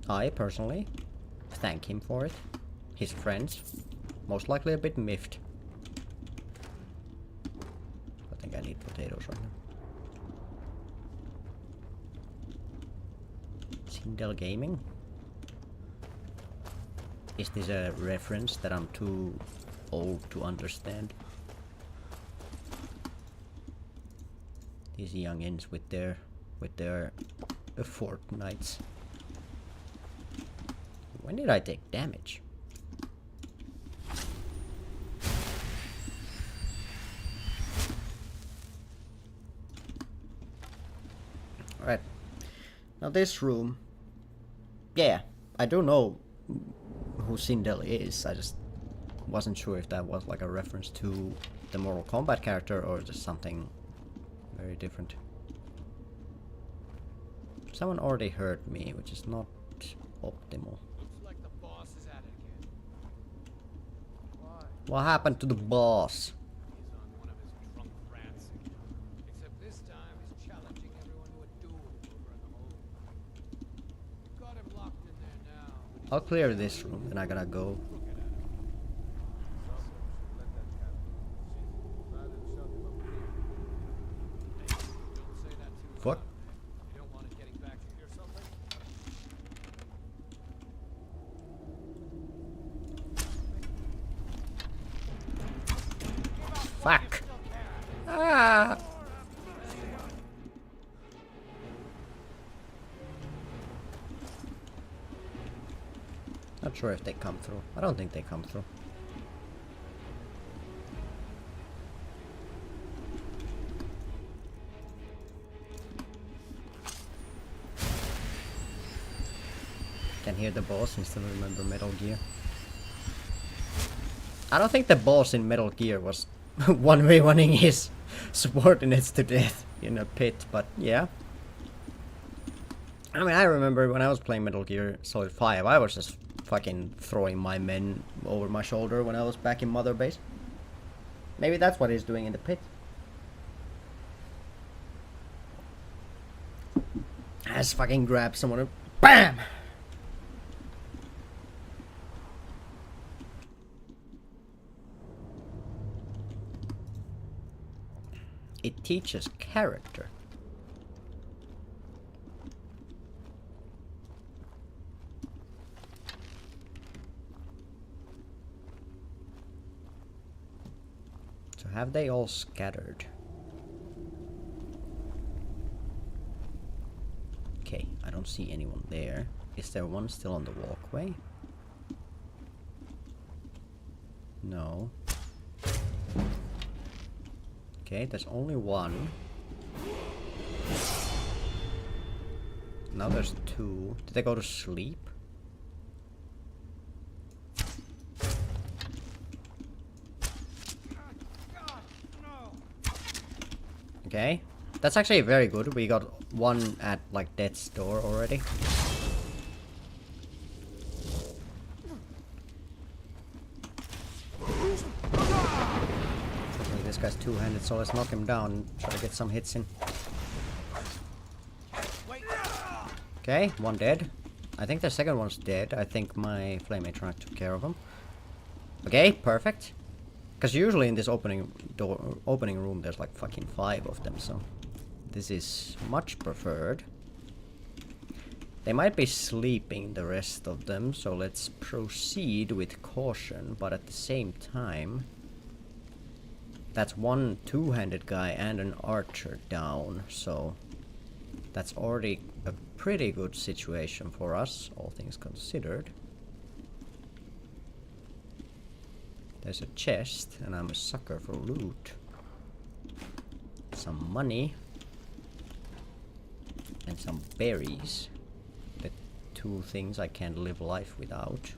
I, personally, thank him for it. His friends, most likely a bit miffed. I think I need potatoes right now. Sindel Gaming? Is this a reference that I'm too old to understand? These youngins with their fortnights. When did I take damage? Alright. Now this room. Yeah, I don't know who Sindel is. I just wasn't sure if that was like a reference to the Mortal Kombat character or just something very different. Someone already heard me, which is not optimal. Looks like the boss is at it again. Why? What happened to the boss? He's on one of his drunk rants. Except this time he's challenging everyone to a duel over in the hole. You've got him locked in there now. I'll clear this room, then I gotta go. Fuck. You don't want it getting back to hear something? Fuck. Ah. Not sure if they come through. I don't think they come through. Can hear the boss and still remember Metal Gear. I don't think the boss in Metal Gear was 1v1ing his subordinates to death in a pit, but yeah. I mean, I remember when I was playing Metal Gear Solid 5, I was just fucking throwing my men over my shoulder when I was back in Mother Base. Maybe that's what he's doing in the pit. I just fucking grab someone and BAM! It teaches character. So have they all scattered? Okay, I don't see anyone there. Is there one still on the walkway? No. Okay, there's only one. Now there's two. Did they go to sleep? Okay, that's actually very good. We got one at like death's door already. This guy's two-handed, so let's knock him down and try to get some hits in. Okay, one dead. I think the second one's dead. I think my flame matron took care of him. Okay, perfect. Because usually in this opening room there's like fucking 5 of them, so this is much preferred. They might be sleeping, the rest of them, so let's proceed with caution, but at the same time, that's one two-handed guy and an archer down, so that's already a pretty good situation for us, all things considered. There's a chest, and I'm a sucker for loot. Some money. And some berries. The 2 things I can't live life without.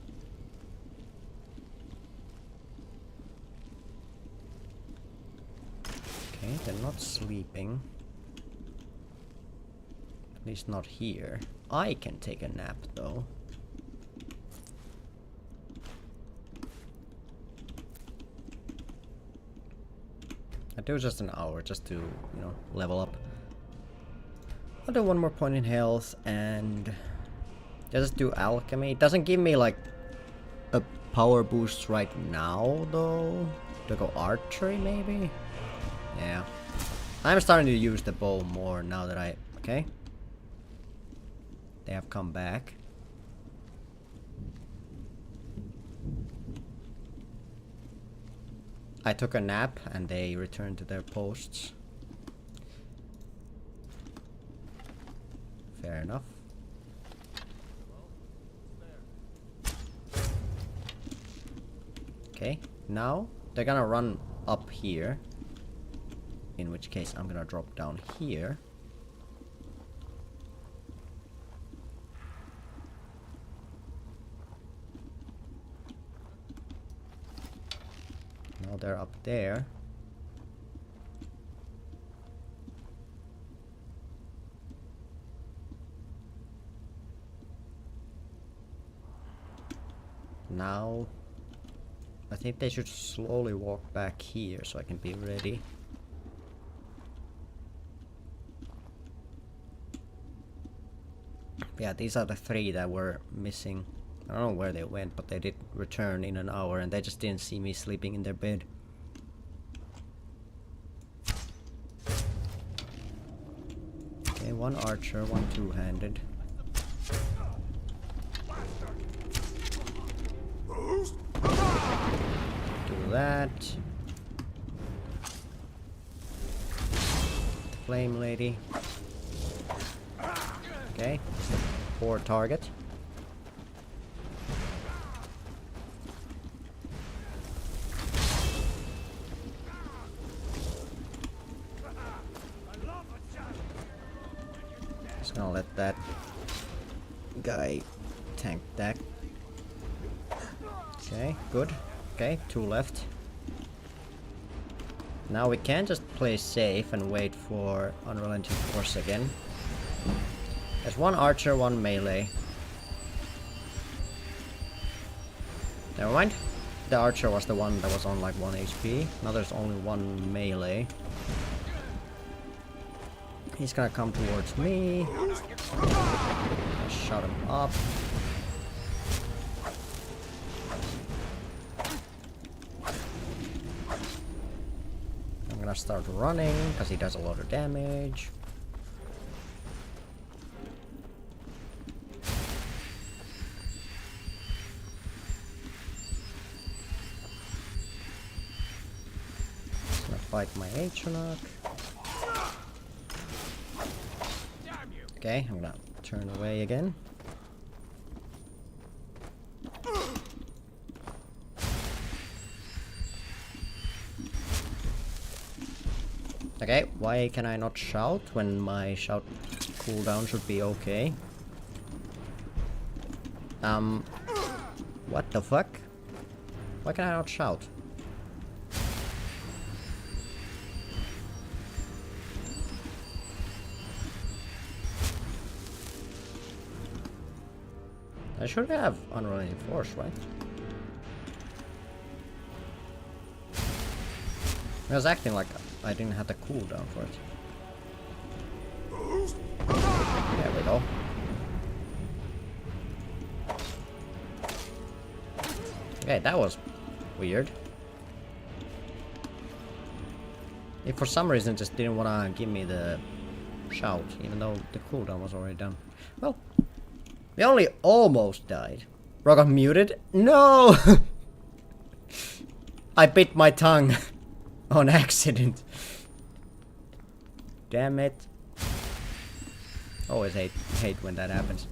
Okay, they're not sleeping. At least not here. I can take a nap, though. I do just an hour just to, you know, level up. I'll do 1 more point in health and just do alchemy. It doesn't give me like a power boost right now though. To go archery maybe? Yeah. I'm starting to use the bow more now that I... Okay. They have come back. I took a nap and they returned to their posts. Fair enough. Okay, now they're gonna run up here. In which case I'm gonna drop down here. Now they're up there. Now I think they should slowly walk back here so I can be ready. Yeah, these are the 3 that were missing. I don't know where they went, but they did return in an hour and they just didn't see me sleeping in their bed. Okay, 1 archer, 1 two-handed. Do that. Flame lady. Okay, poor target. Just gonna let that guy tank that. Okay, good. Okay, 2 left. Now we can just play safe and wait for Unrelenting Force again. There's 1 archer, 1 melee. Never mind. The archer was the one that was on like 1 HP. Now there's only 1 melee. He's gonna come towards me. I'll shut him up. I'm gonna start running because he does a lot of damage. Fight my Atronach. Okay, I'm gonna turn away again. Okay, why can I not shout when my shout cooldown should be okay? What the fuck? Why can I not shout? I should have Unrelenting Force, right? I was acting like I didn't have the cooldown for it. There we go. Okay, that was weird. It for some reason just didn't wanna give me the shout, even though the cooldown was already done. Well, we only almost died. Bro got muted? No! I bit my tongue on accident. Damn it. Always hate when that happens.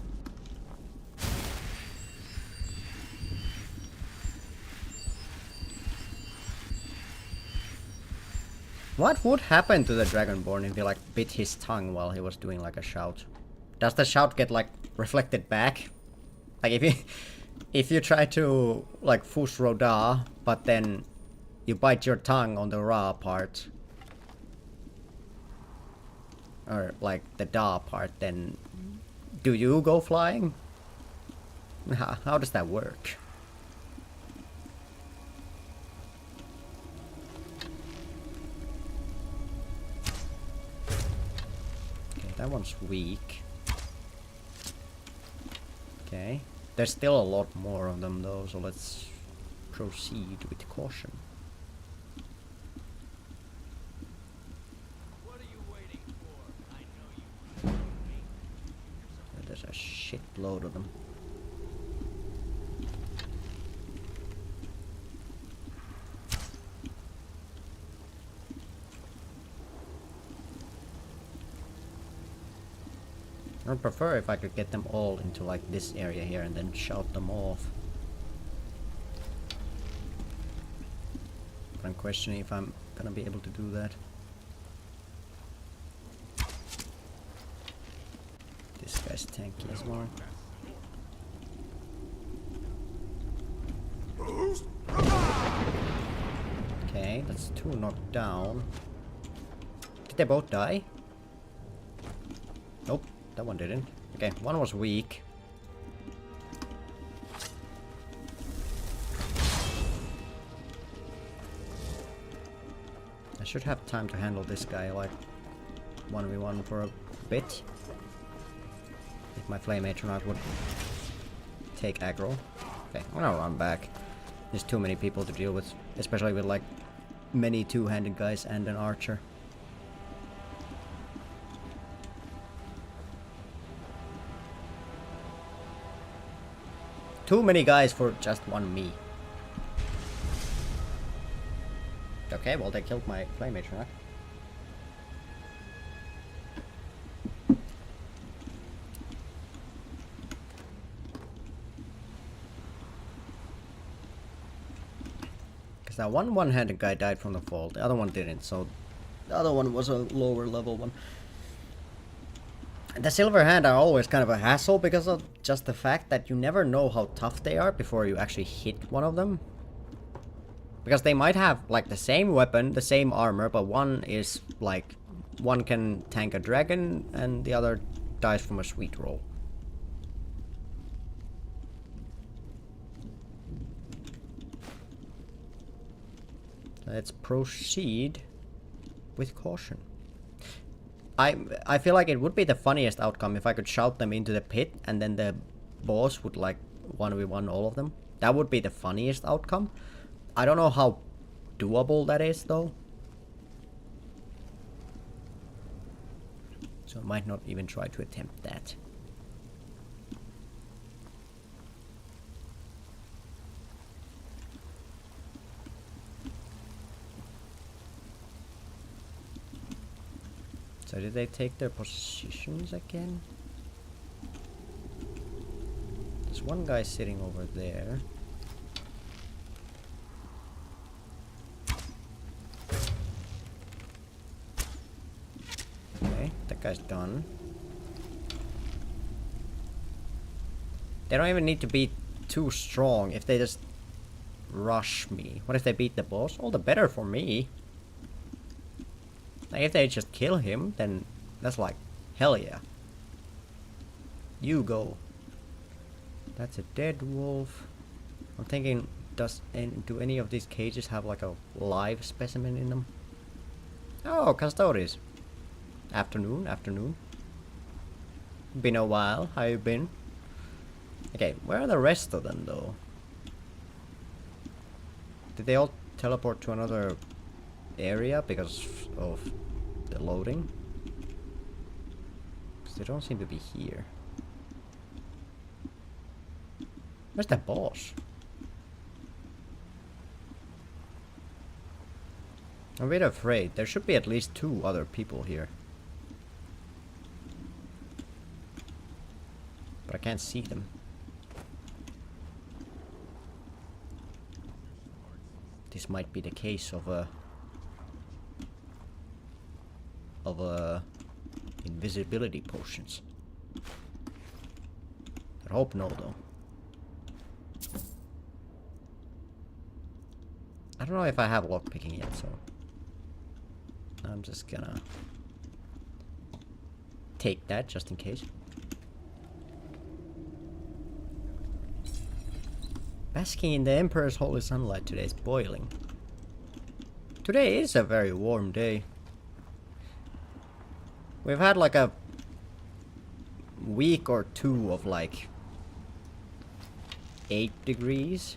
What would happen to the Dragonborn if he like bit his tongue while he was doing like a shout? Does the shout get like reflected back? Like if you try to like Fus Roda, but then you bite your tongue on the Ra part, or like the Da part, then do you go flying? How does that work? Okay, that one's weak. Okay. There's still a lot more of them though, so let's proceed with caution. What are you waiting for? I know you. There's a shitload of them. I would prefer if I could get them all into like this area here and then shout them off. But I'm questioning if I'm gonna be able to do that. This guy's tanky as well. Okay, that's 2 knocked down. Did they both die? Nope. That one didn't. Okay, one was weak. I should have time to handle this guy like 1v1 for a bit. If my Flame Atronach would take aggro. Okay, I'm gonna run back. There's too many people to deal with, especially with like many two-handed guys and an archer. Too many guys for just one me. Okay, well they killed my Flame Atronach. Because that one-handed guy died from the fall, the other one didn't, so the other one was a lower level one. The Silver Hand are always kind of a hassle because of just the fact that you never know how tough they are before you actually hit one of them. Because they might have like the same weapon, the same armor, but one is like, one can tank a dragon and the other dies from a sweet roll. Let's proceed with caution. I feel like it would be the funniest outcome if I could shout them into the pit and then the boss would like 1v1 all of them. That would be the funniest outcome. I don't know how doable that is though. So I might not even try to attempt that. So did they take their positions again? There's one guy sitting over there. Okay, that guy's done. They don't even need to be too strong if they just rush me. What if they beat the boss? All the better for me. Like if they just kill him, then that's like, hell yeah. You go. That's a dead wolf. I'm thinking, do any of these cages have like a live specimen in them? Oh, Custodes. Afternoon. Been a while. How you been? Okay, where are the rest of them though? Did they all teleport to another area because of the loading? Because they don't seem to be here. Where's the boss? I'm a bit afraid. There should be at least 2 other people here. But I can't see them. This might be the case of invisibility potions. I hope no, though. I don't know if I have lockpicking yet, so I'm just gonna take that just in case. Basking in the Emperor's holy sunlight today is boiling. Today is a very warm day. We've had like a week or 2 of like 8 degrees.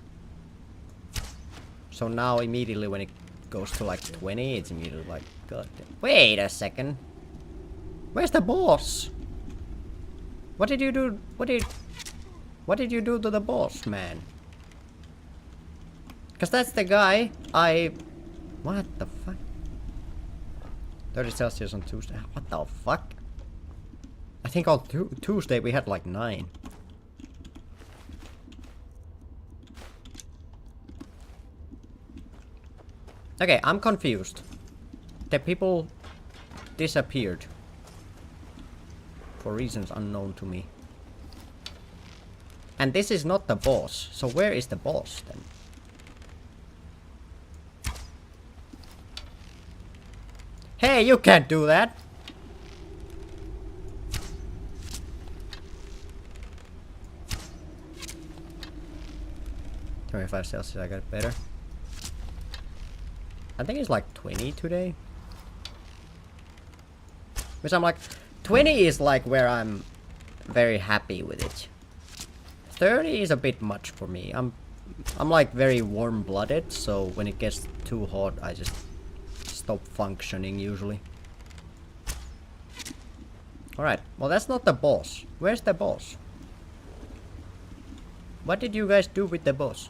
So now immediately when it goes to like 20, it's immediately like, god damn. Wait a second. Where's the boss? What did you do? What did you do to the boss, man? Because that's the guy what the fuck? 30 Celsius on Tuesday. What the fuck? I think on Tuesday we had like 9. Okay, I'm confused. The people disappeared. For reasons unknown to me. And this is not the boss. So where is the boss then? Hey, you can't do that! 25 Celsius, I got it better. I think it's like 20 today. Which I'm like, 20 is like where I'm very happy with it. 30 is a bit much for me. I'm like very warm-blooded, so when it gets too hot, I just stop functioning usually. Alright, well that's not the boss. Where's the boss? What did you guys do with the boss?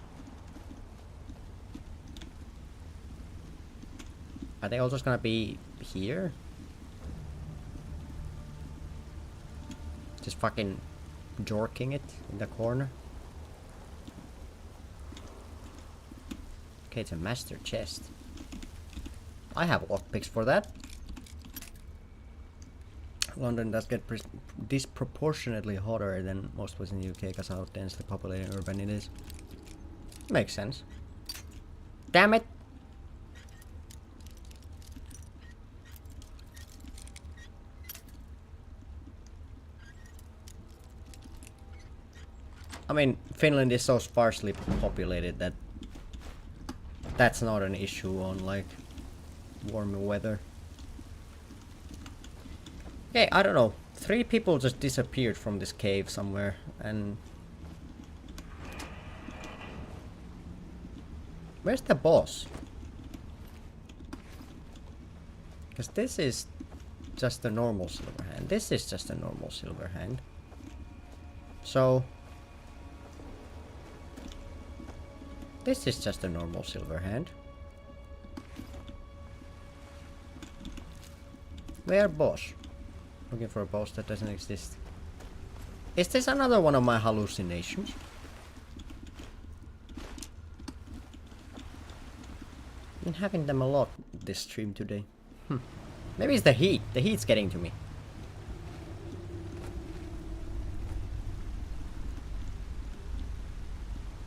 Are they all just gonna be here? Just fucking jorking it in the corner? Okay, it's a master chest. I have lockpicks for that. London does get disproportionately hotter than most places in the UK because how densely populated and urban it is. Makes sense. Damn it! I mean, Finland is so sparsely populated that that's not an issue on like warmer weather. Okay, I don't know. 3 people just disappeared from this cave somewhere, and where's the boss? Because this is just a normal silver hand. This is just a normal silver hand. So this is just a normal silver hand. Where boss? Looking for a boss that doesn't exist. Is this another one of my hallucinations? Been having them a lot this stream today. Maybe it's the heat. The heat's getting to me.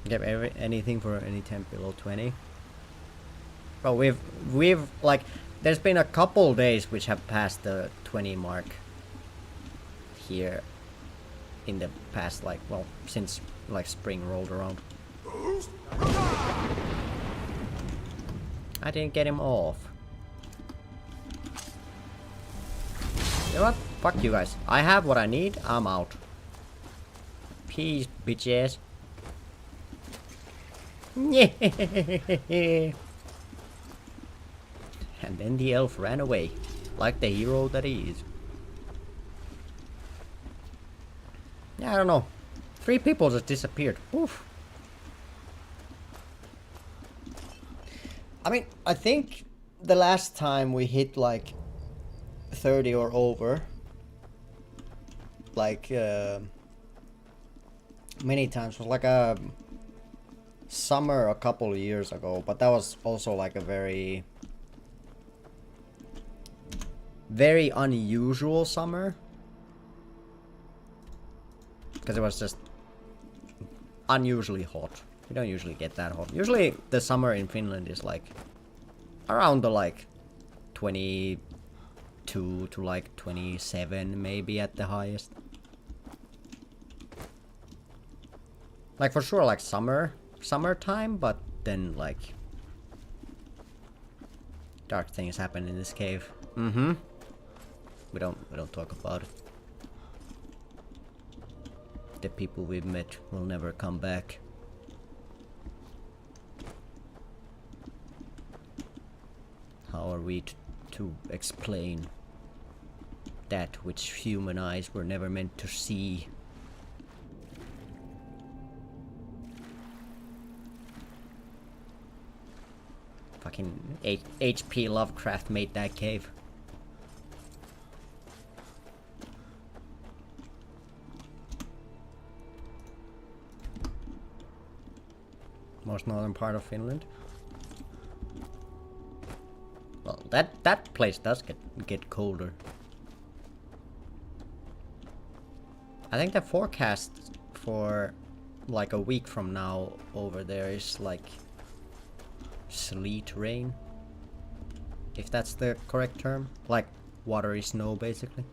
Get anything for any temp below 20. Well, we've like, there's been a couple days which have passed the 20 mark here in the past, like, well, since like spring rolled around. I didn't get him off. You know what? Fuck you guys. I have what I need. I'm out. Peace, bitches. And then the elf ran away, like the hero that he is. Yeah, I don't know. 3 people just disappeared. Oof. I mean, I think the last time we hit like 30 or over, like many times, was like a summer a couple of years ago, but that was also like a very unusual summer, because it was just unusually hot. We don't usually get that hot. Usually the summer in Finland is like around the like 22 to like 27 maybe at the highest. Like for sure like summertime, but then like dark things happen in this cave. We don't talk about it. The people we've met will never come back. How are we to explain that which human eyes were never meant to see? Fucking H.P. Lovecraft made that cave. Most northern part of Finland. Well, that place does get colder. I think the forecast for like a week from now over there is like sleet rain, if that's the correct term. Like watery snow, basically.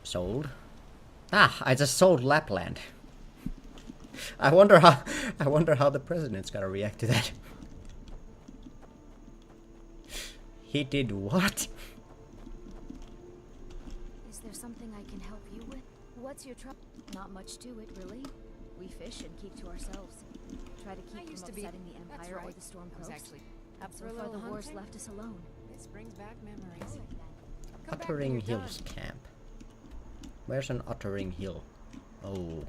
Sold. Ah, I just sold Lapland. I wonder how the president's gonna react to that. He did what? Is there something I can help you with? What's your trouble? Not much to it, really. We fish and keep to ourselves. Try to keep from upsetting the Empire or the Storm Coast. Actually up So for a far, little the wars hunting. left us alone. This brings back memories. Come back when Uttering you're Hills done. camp. Where's an Uttering Hill? Oh,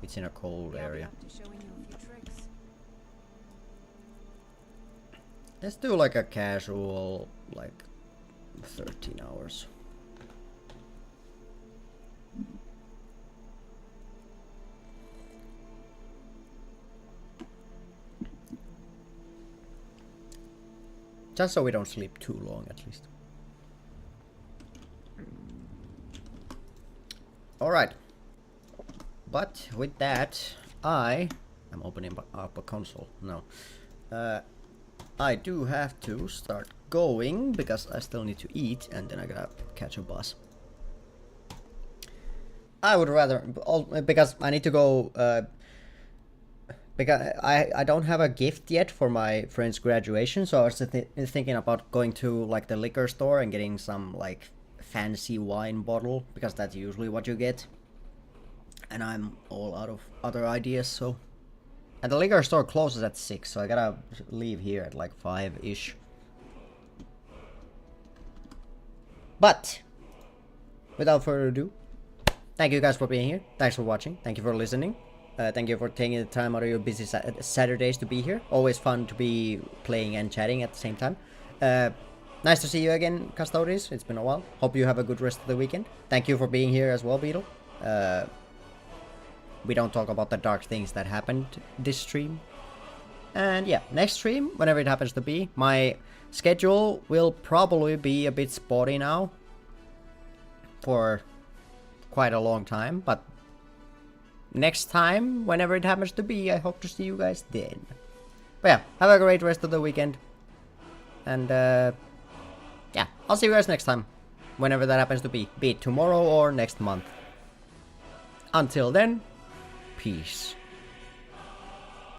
it's in a cold Yeah, I'll be area. up to showing you a few tricks. Let's do like a casual, like 13 hours. Just so we don't sleep too long, at least. Alright. But with that, I'm opening up a console. No. I do have to start going because I still need to eat and then I gotta catch a bus. I would rather, because I need to go, because I don't have a gift yet for my friend's graduation, so I was thinking about going to like the liquor store and getting some like fancy wine bottle, because that's usually what you get. And I'm all out of other ideas, so... And the liquor store closes at 6, so I gotta leave here at like 5-ish. But, without further ado, thank you guys for being here. Thanks for watching. Thank you for listening. Thank you for taking the time out of your busy Saturdays to be here. Always fun to be playing and chatting at the same time. Nice to see you again, Custodes. It's been a while. Hope you have a good rest of the weekend. Thank you for being here as well, Beetle. We don't talk about the dark things that happened this stream. And yeah, next stream, whenever it happens to be. My schedule will probably be a bit spotty now. For quite a long time, but next time, whenever it happens to be, I hope to see you guys then. But yeah, have a great rest of the weekend. And yeah, I'll see you guys next time. Whenever that happens to be it tomorrow or next month. Until then, peace.